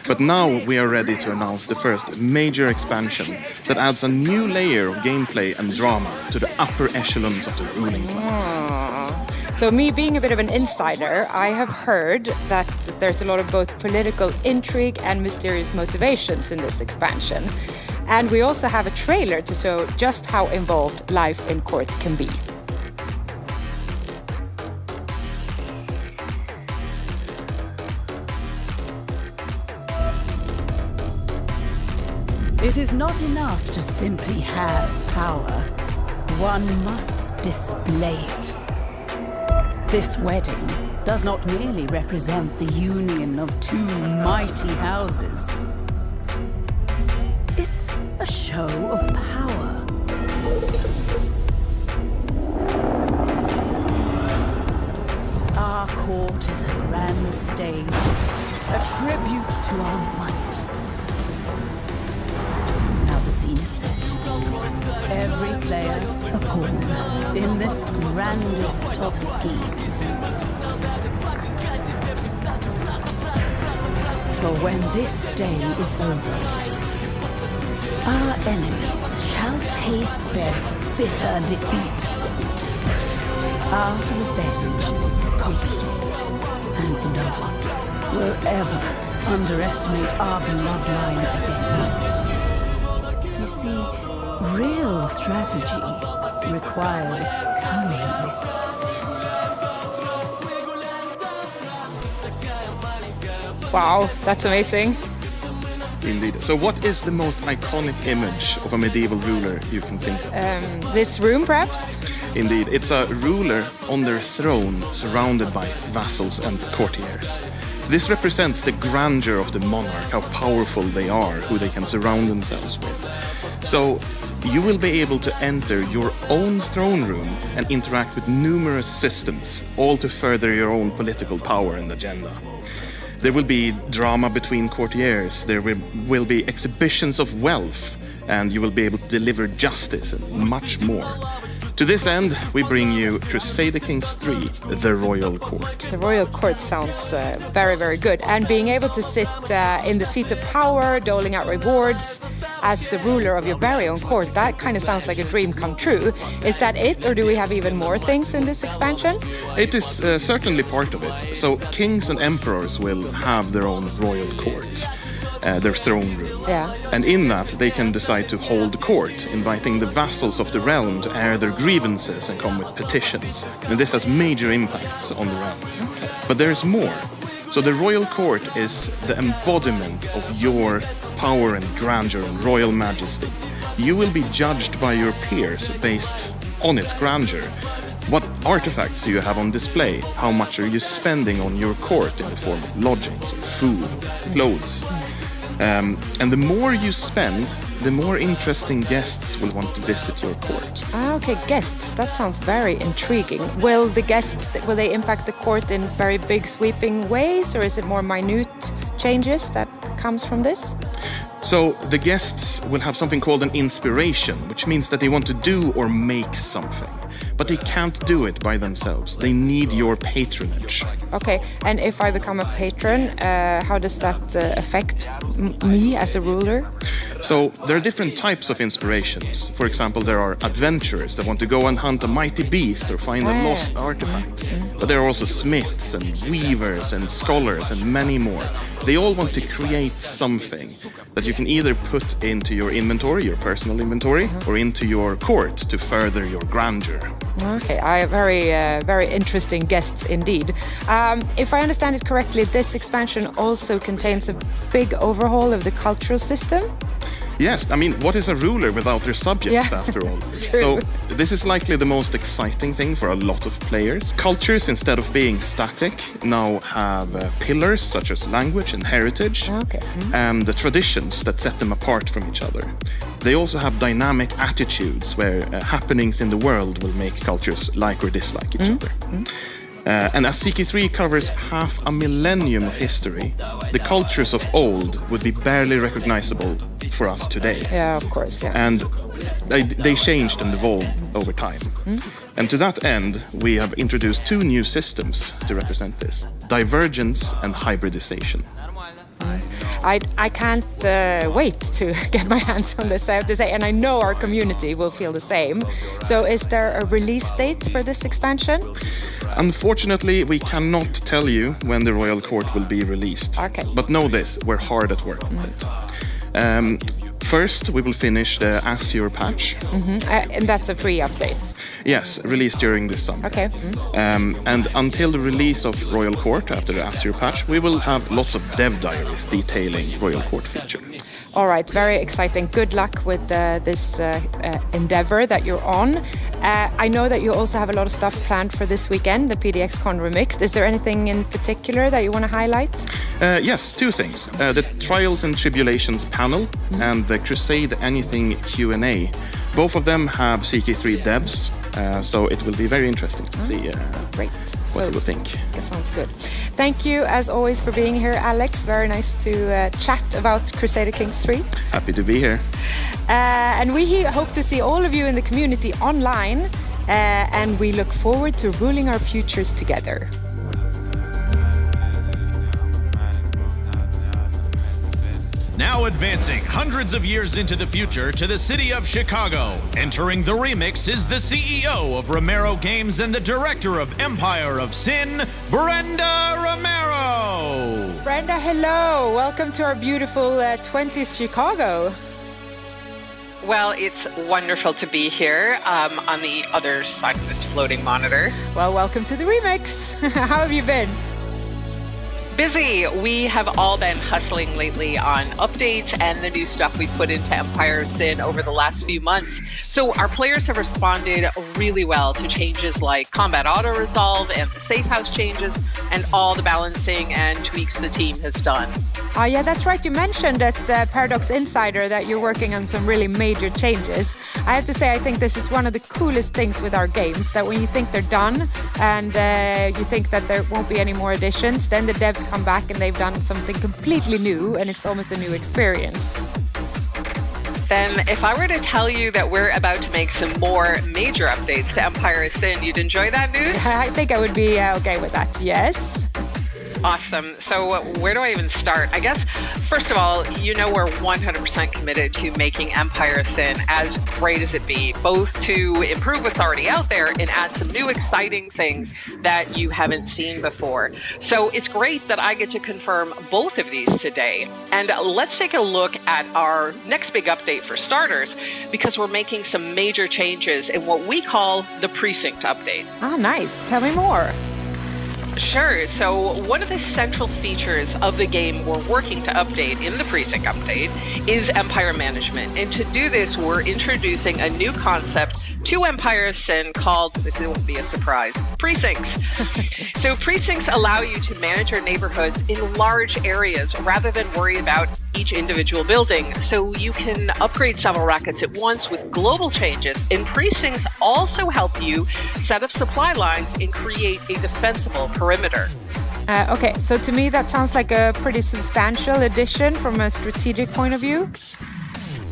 But now we are ready to announce the first major expansion that adds a new layer of gameplay and drama to the upper echelons of the ruling class. So me being a bit of an insider, I have heard that there's a lot of both political intrigue and mysterious motivations in this expansion. And we also have a trailer to show just how involved life in court can be. It is not enough to simply have power. One must display it. This wedding does not merely represent the union of two mighty houses. It's a show of power. Our court is a grand stage, a tribute to our might. The scene is set. Every player a pawn in this grandest of schemes. For when this day is over, our enemies shall taste their bitter defeat. Our revenge complete, and no one will ever underestimate our bloodline again. You see, real strategy requires cunning. Wow, that's amazing. Indeed. So what is the most iconic image of a medieval ruler you can think of? This room, perhaps? Indeed. It's a ruler on their throne, surrounded by vassals and courtiers. This represents the grandeur of the monarch, how powerful they are, who they can surround themselves with. So you will be able to enter your own throne room and interact with numerous systems, all to further your own political power and agenda. There will be drama between courtiers, there will be exhibitions of wealth, and you will be able to deliver justice and much more. To this end, we bring you Crusader Kings 3, The Royal Court. The Royal Court sounds very, very good. And being able to sit in the seat of power, doling out rewards as the ruler of your very own court, that kind of sounds like a dream come true. Is that it, or do we have even more things in this expansion? It is certainly part of it. So kings and emperors will have their own royal court. Their throne room. Yeah. And in that, they can decide to hold court, inviting the vassals of the realm to air their grievances and come with petitions. And this has major impacts on the realm. Okay. But there's more. So the royal court is the embodiment of your power and grandeur and royal majesty. You will be judged by your peers based on its grandeur. What artifacts do you have on display? How much are you spending on your court in the form of lodgings, or food, clothes? And the more you spend, the more interesting guests will want to visit your court. Okay, guests. That sounds very intriguing. Will the guests, will they impact the court in very big sweeping ways, or is it more minute changes that comes from this? So the guests will have something called an inspiration, which means that they want to do or make something. But they can't do it by themselves. They need your patronage. Okay, and if I become a patron, how does that affect me as a ruler? So there are different types of inspirations. For example, there are adventurers that want to go and hunt a mighty beast or find a lost artifact. But there are also smiths and weavers and scholars and many more. They all want to create something that you can either put into your inventory, your personal inventory, or into your court to further your grandeur. Okay, very interesting guests indeed. If I understand it correctly, this expansion also contains a big overhaul of the cultural system. Yes, I mean, what is a ruler without their subjects, after all? So this is likely the most exciting thing for a lot of players. Cultures, instead of being static, now have pillars such as language and heritage, and the traditions that set them apart from each other. They also have dynamic attitudes where happenings in the world will make cultures like or dislike each other. And as CK3 covers half a millennium of history, the cultures of old would be barely recognizable for us today. Yeah, of course, yeah. And they changed and evolved over time. And to that end, we have introduced two new systems to represent this: divergence and hybridization. I can't wait to get my hands on this, I have to say, and I know our community will feel the same. So is there a release date for this expansion? Unfortunately, we cannot tell you when the Royal Court will be released. Okay. But know this, we're hard at work on it. First, we will finish the Azure patch. And that's a free update? Yes, released during this summer. Okay. And until the release of Royal Court after the Azure patch, we will have lots of dev diaries detailing Royal Court feature. All right, very exciting. Good luck with this endeavor that you're on. I know that you also have a lot of stuff planned for this weekend, the PDXCON Remixed. Is there anything in particular that you want to highlight? Yes, two things. The Trials and Tribulations panel and the Crusade Anything Q&A. Both of them have CK3 devs, so it will be very interesting to see what you will think. That sounds good. Thank you, as always, for being here, Alex. Very nice to chat about Crusader Kings 3. Happy to be here. And we hope to see all of you in the community online, and we look forward to ruling our futures together. Now advancing hundreds of years into the future to the city of Chicago. Entering the remix is the CEO of Romero Games and the director of Empire of Sin, Brenda Romero. Brenda, hello. Welcome to our beautiful 20s Chicago. Well, it's wonderful to be here on the other side of this floating monitor. Well, welcome to the remix. How have you been? Busy. We have all been hustling lately on updates and the new stuff we put into Empire of Sin over the last few months. So our players have responded really well to changes like combat auto-resolve and the safe house changes and all the balancing and tweaks the team has done. Yeah, that's right. You mentioned at Paradox Insider that you're working on some really major changes. I have to say, I think this is one of the coolest things with our games, that when you think they're done and you think that there won't be any more additions, then the devs come back and they've done something completely new, and it's almost a new experience. Then if I were to tell you that we're about to make some more major updates to Empire of Sin, you'd enjoy that news? I think I would be okay with that, yes. Awesome. So where do I even start? I guess, first of all, you know we're 100% committed to making Empire of Sin as great as it be, both to improve what's already out there and add some new exciting things that you haven't seen before. So it's great that I get to confirm both of these today. And let's take a look at our next big update for starters, because we're making some major changes in what we call the Precinct update. Ah, nice. Tell me more. Sure. So one of the central features of the game we're working to update in the Precinct update is Empire Management. And to do this, we're introducing a new concept to Empire of Sin called, this won't be a surprise, precincts. So precincts allow you to manage your neighborhoods in large areas rather than worry about each individual building. So you can upgrade several rackets at once with global changes, and precincts also help you set up supply lines and create a defensible perimeter. Okay, so to me that sounds like a pretty substantial addition from a strategic point of view.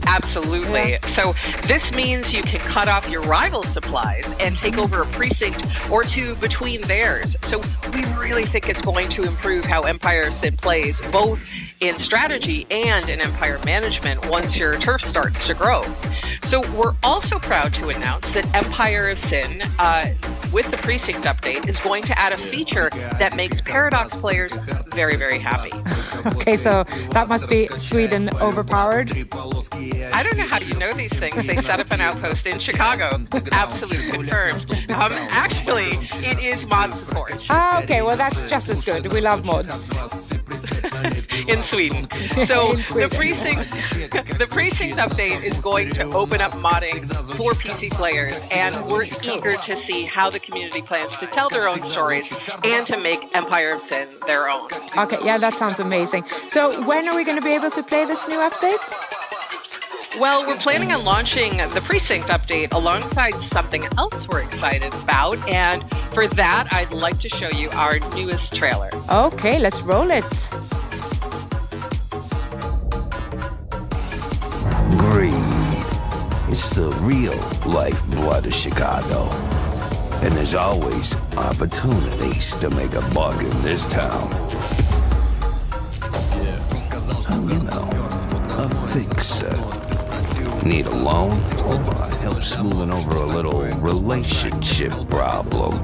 Absolutely. Yeah. So this means you can cut off your rival supplies and take over a precinct or two between theirs. So we really think it's going to improve how Empire of Sin plays, both in strategy and in Empire Management once your turf starts to grow. So we're also proud to announce that Empire of Sin, with the Precinct update, is going to add a feature that makes Paradox players very, very happy. Okay, so that must be Sweden overpowered. I don't know how do you know these things. They set up an outpost in Chicago. Absolute confirmed. Actually, it is mod support. Ah, okay, well that's just as good. We love mods. In Sweden. So the precinct update is going to open up modding for PC players, and we're eager to see how the community plans to tell their own stories and to make Empire of Sin their own. Okay, yeah, that sounds amazing. So when are we going to be able to play this new update? Well, we're planning on launching the Precinct update alongside something else we're excited about, and for that, I'd like to show you our newest trailer. Okay, let's roll it. Greed. It's the real lifeblood of Chicago. And there's always opportunities to make a buck in this town. You know, a fixer. Need a loan or help smoothing over a little relationship problem?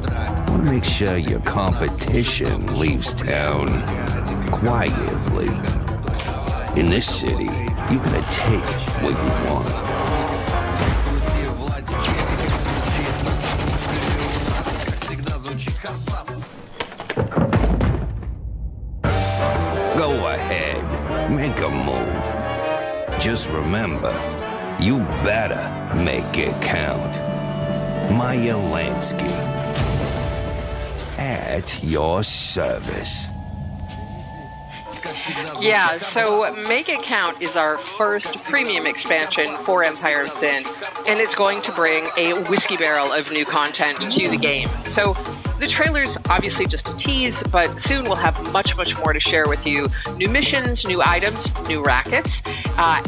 Make sure your competition leaves town quietly. In this city, you're gonna take what you want. Go ahead, make a move. Just remember, you better make it count. Maya Lansky. At your service. Yeah, so Make It Count is our first premium expansion for Empire of Sin, and it's going to bring a whiskey barrel of new content to the game. So the trailer's obviously just a tease, but soon we'll have much, much more to share with you. New missions, new items, new rackets,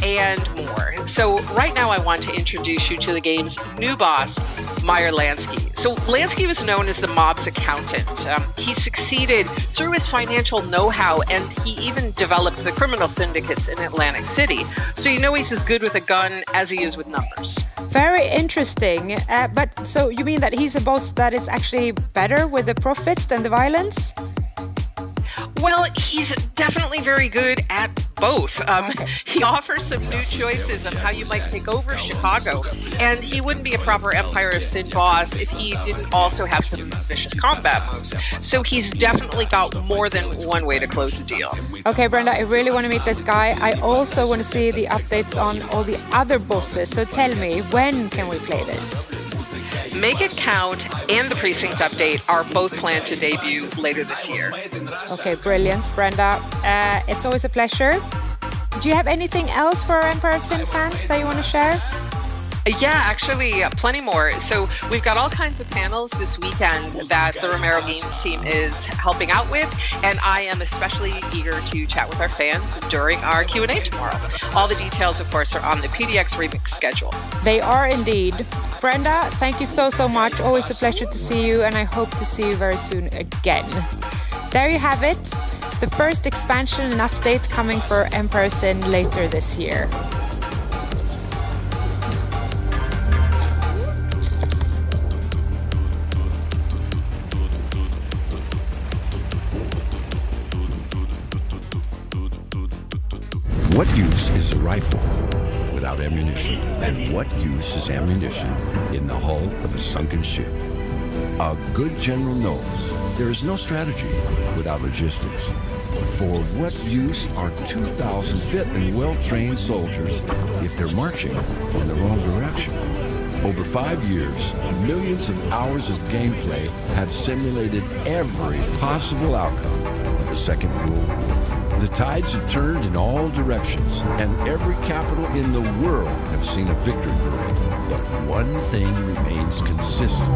and more. So right now I want to introduce you to the game's new boss, Meyer Lansky. So Lansky was known as the mob's accountant. He succeeded through his financial know-how, and he even developed the criminal syndicates in Atlantic City. So you know he's as good with a gun as he is with numbers. Very interesting. But so you mean that he's a boss that is actually better with the profits than the violence? Well, he's definitely very good at both. He offers some new choices on how you might take over Chicago, and he wouldn't be a proper Empire of Sin boss if he didn't also have some vicious combat moves. So he's definitely got more than one way to close the deal. Okay, Brenda, I really want to meet this guy. I also want to see the updates on all the other bosses. So tell me, when can we play this? Make It Count and the Precinct update are both planned to debut later this year. Okay, brilliant, Brenda. It's always a pleasure. Do you have anything else for our Empire of Sin fans that you want to share? Yeah, actually, plenty more. So we've got all kinds of panels this weekend that the Romero Games team is helping out with, and I am especially eager to chat with our fans during our Q&A tomorrow. All the details, of course, are on the PDX Remix schedule. They are indeed. Brenda, thank you so much. Always a pleasure to see you, and I hope to see you very soon again. There you have it. The first expansion and update coming for Empire of Sin later this year. What use is a rifle without ammunition? And what use is ammunition in the hull of a sunken ship? A good general knows There is no strategy without logistics. For what use are 2,000 fit and well-trained soldiers if they're marching in the wrong direction? Over 5 years, millions of hours of gameplay have simulated every possible outcome of the Second World War. The tides have turned in all directions, and every capital in the world have seen a victory parade. But one thing remains consistent.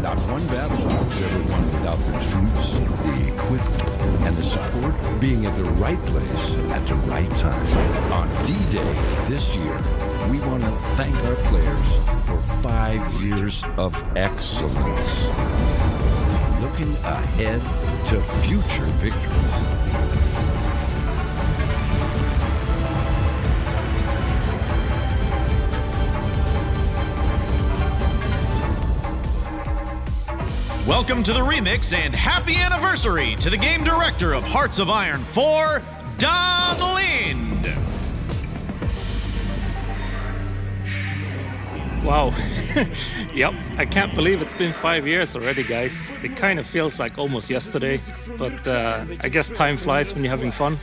Not one battle was ever won without the troops, the equipment, and the support being at the right place at the right time. On D-Day this year, we want to thank our players for 5 years of excellence. Looking ahead to future victories. Welcome to the remix and happy anniversary to the game director of Hearts of Iron 4, Don Lind. Wow. Yep, I can't believe it's been 5 years already, guys. It kind of feels like almost yesterday, but I guess time flies when you're having fun.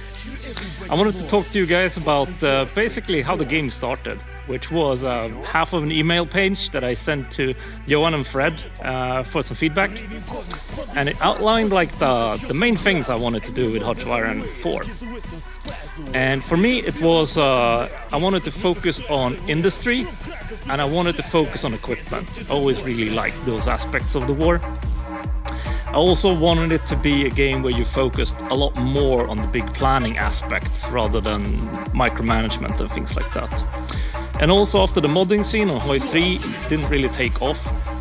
I wanted to talk to you guys about basically how the game started, which was half of an email page that I sent to Johan and Fred for some feedback. And it outlined like the main things I wanted to do with Hearts of Iron 4. And for me, it was I wanted to focus on industry, and I wanted to focus on equipment. I always really liked those aspects of the war. I also wanted it to be a game where you focused a lot more on the big planning aspects rather than micromanagement and things like that. And also after the modding scene on HOI 3 didn't really take off,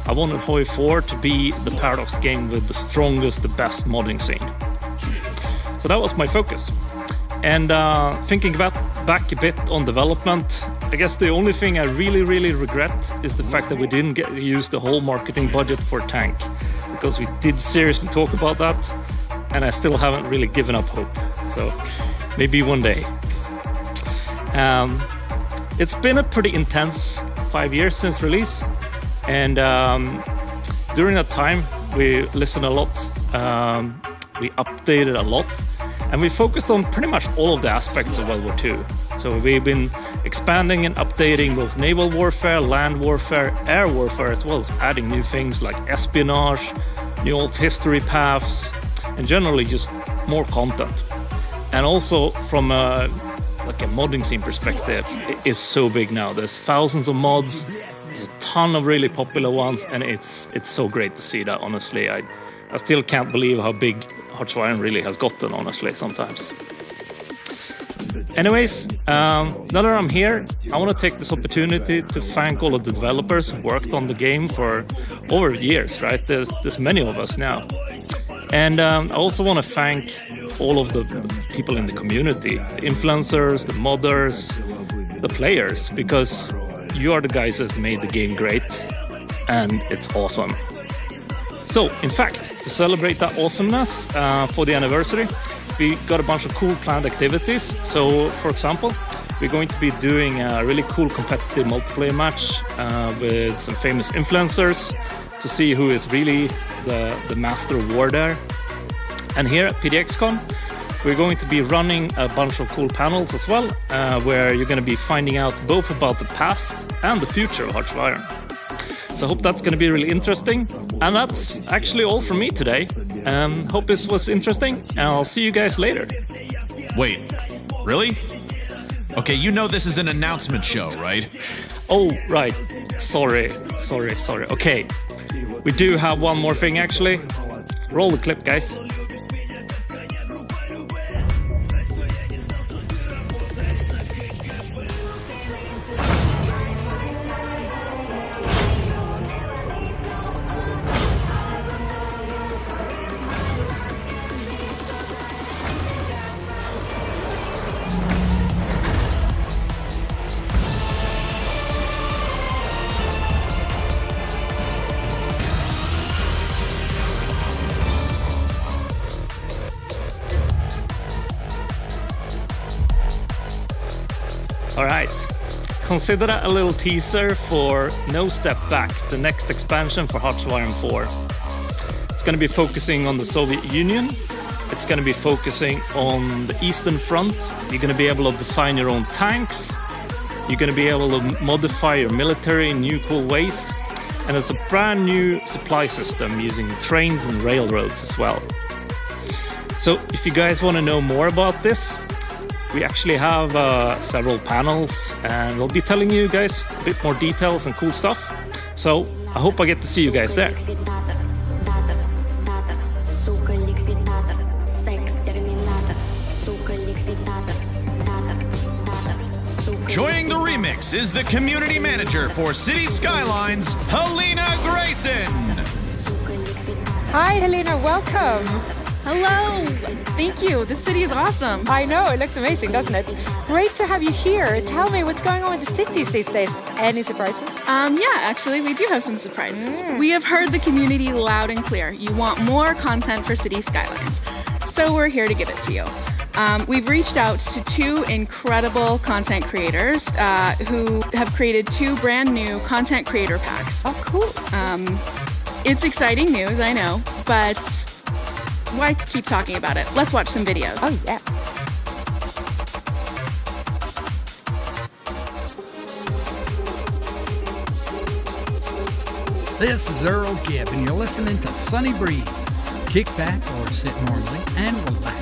I wanted HOI 4 to be the Paradox game with the strongest, the best modding scene. So that was my focus. And thinking back a bit on development, I guess the only thing I really regret is the fact that we didn't get to use the whole marketing budget for Tank, because we did seriously talk about that, and I still haven't really given up hope. So maybe one day. It's been a pretty intense 5 years since release, and during that time we listened a lot, we updated a lot, and we focused on pretty much all of the aspects of World War II. So we've been expanding and updating both naval warfare, land warfare, air warfare, as well as adding new things like espionage, new alt history paths, and generally just more content. And also from a modding scene perspective, it is so big now. There's thousands of mods, there's a ton of really popular ones, and it's so great to see that, honestly. I still can't believe how big Hearts of Iron really has gotten, honestly, sometimes. Anyways, now that I'm here, I want to take this opportunity to thank all of the developers who worked on the game for over years, right? There's many of us now. And I also want to thank all of the people in the community, the influencers, the modders, the players, because you are the guys that made the game great, and it's awesome. So, in fact, to celebrate that awesomeness for the anniversary, we got a bunch of cool planned activities. So, for example, we're going to be doing a really cool competitive multiplayer match with some famous influencers to see who is really the master of war there. And here at PDXCON, we're going to be running a bunch of cool panels as well, where you're going to be finding out both about the past and the future of Hearts of Iron. So I hope that's going to be really interesting. And that's actually all from me today. Hope this was interesting, and I'll see you guys later. Wait, really? Okay, you know this is an announcement show, right? Oh, right. Sorry. Okay, we do have one more thing, actually. Roll the clip, guys. Alright, consider that a little teaser for No Step Back, the next expansion for Hearts of Iron 4. It's going to be focusing on the Soviet Union. It's going to be focusing on the Eastern Front. You're going to be able to design your own tanks. You're going to be able to modify your military in new cool ways. And it's a brand new supply system using trains and railroads as well. So if you guys want to know more about this, we actually have several panels and we'll be telling you guys a bit more details and cool stuff. So I hope I get to see you guys there. Joining the remix is the community manager for City Skylines, Helena Grayson. Hi, Helena, welcome. Hello. Thank you. This city is awesome. I know, it looks amazing, doesn't it? Great to have you here. Tell me what's going on with the cities these days. Any surprises? Yeah, actually, we do have some surprises. We have heard the community loud and clear. You want more content for City Skylines. So we're here to give it to you. We've reached out to 2 incredible content creators who have created 2 brand new content creator packs. Oh, cool. It's exciting news, I know, but why keep talking about it? Let's watch some videos. Oh, yeah. This is Earl Gibb, and you're listening to Sunny Breeze. Kick back or sit normally and relax.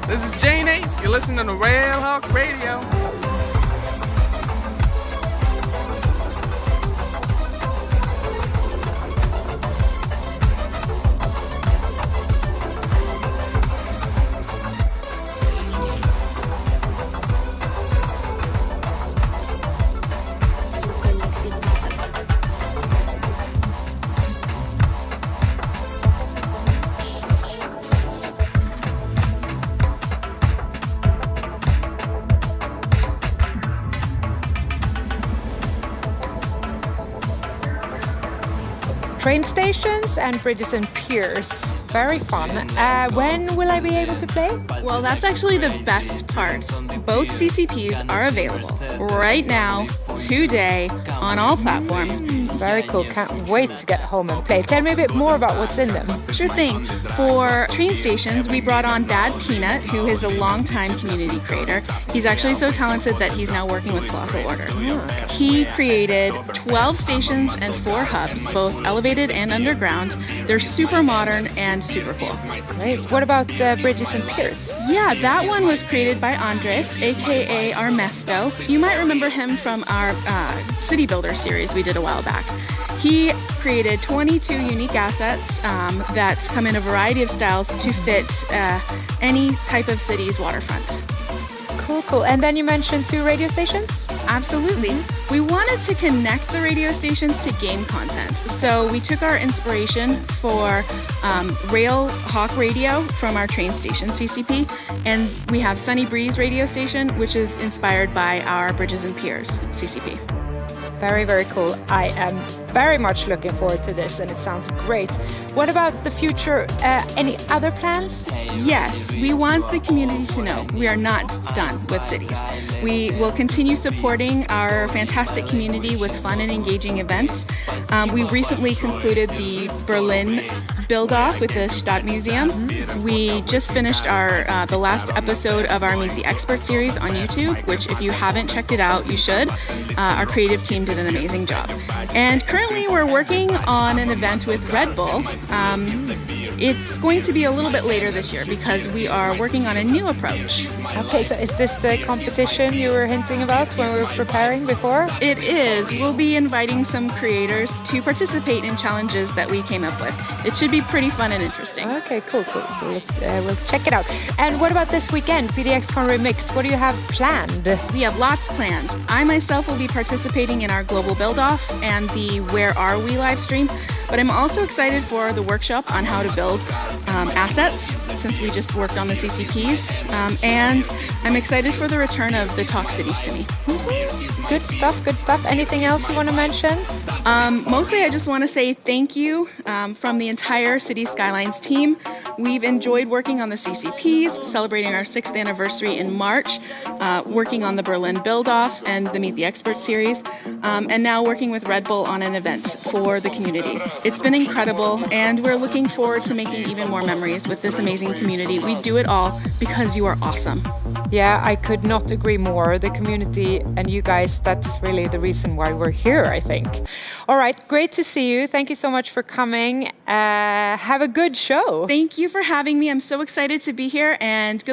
This is Jane Ace. You're listening to Railhawk Radio. Train stations and bridges and piers. Very fun. When will I be able to play? Well, that's actually the best part. Both CCPs are available right now, today, on all platforms. Very cool. Can't wait to get home and play. Tell me a bit more about what's in them. Sure thing. For train stations, we brought on Bad Peanut, who is a longtime community creator. He's actually so talented that he's now working with Colossal Order. He created 12 stations and 4 hubs, both elevated and underground. They're super modern and super cool. Great. What about bridges and piers? Yeah, that one was created by Andres, aka Armesto. You might remember him from our City Builder series we did a while back. He created 22 unique assets that come in a variety of styles to fit any type of city's waterfront. Cool. And then you mentioned 2 radio stations? Absolutely. We wanted to connect the radio stations to game content. So we took our inspiration for Railhawk Radio from our train station, CCP, and we have Sunny Breeze radio station, which is inspired by our Bridges and Piers, CCP. Very, very cool. I am very much looking forward to this, and it sounds great. What about the future? Any other plans? Yes, we want the community to know we are not done with cities. We will continue supporting our fantastic community with fun and engaging events. We recently concluded the Berlin build-off with the Stadtmuseum. We just finished the last episode of our Meet the Expert series on YouTube, which if you haven't checked it out, you should. Our creative team did an amazing job. And currently we're working on an event with Red Bull. It's going to be a little bit later this year because we are working on a new approach. Okay, so is this the competition you were hinting about when we were preparing before? It is. We'll be inviting some creators to participate in challenges that we came up with. It should be pretty fun and interesting. Okay, cool. We'll check it out. And what about this weekend, PDXCON Remixed? What do you have planned? We have lots planned. I myself will be participating in our global build-off and the Where Are We live stream, but I'm also excited for the workshop on how to build assets, since we just worked on the CCPs, and I'm excited for the return of the Talk Cities to Me. Good stuff. Anything else you want to mention? Mostly I just want to say thank you from the entire City Skylines team. We've enjoyed working on the CCPs, celebrating our 6th anniversary in March, working on the Berlin Build-Off and the Meet the Experts series, and now working with Red Bull on an event for the community. It's been incredible, and we're looking forward to making even more memories with this amazing community. We do it all because you are awesome. Yeah, I could not agree more. The community and you guys, that's really the reason why we're here, I think. All right, great to see you. Thank you so much for coming. Have a good show. Thank you for having me. I'm so excited to be here, and good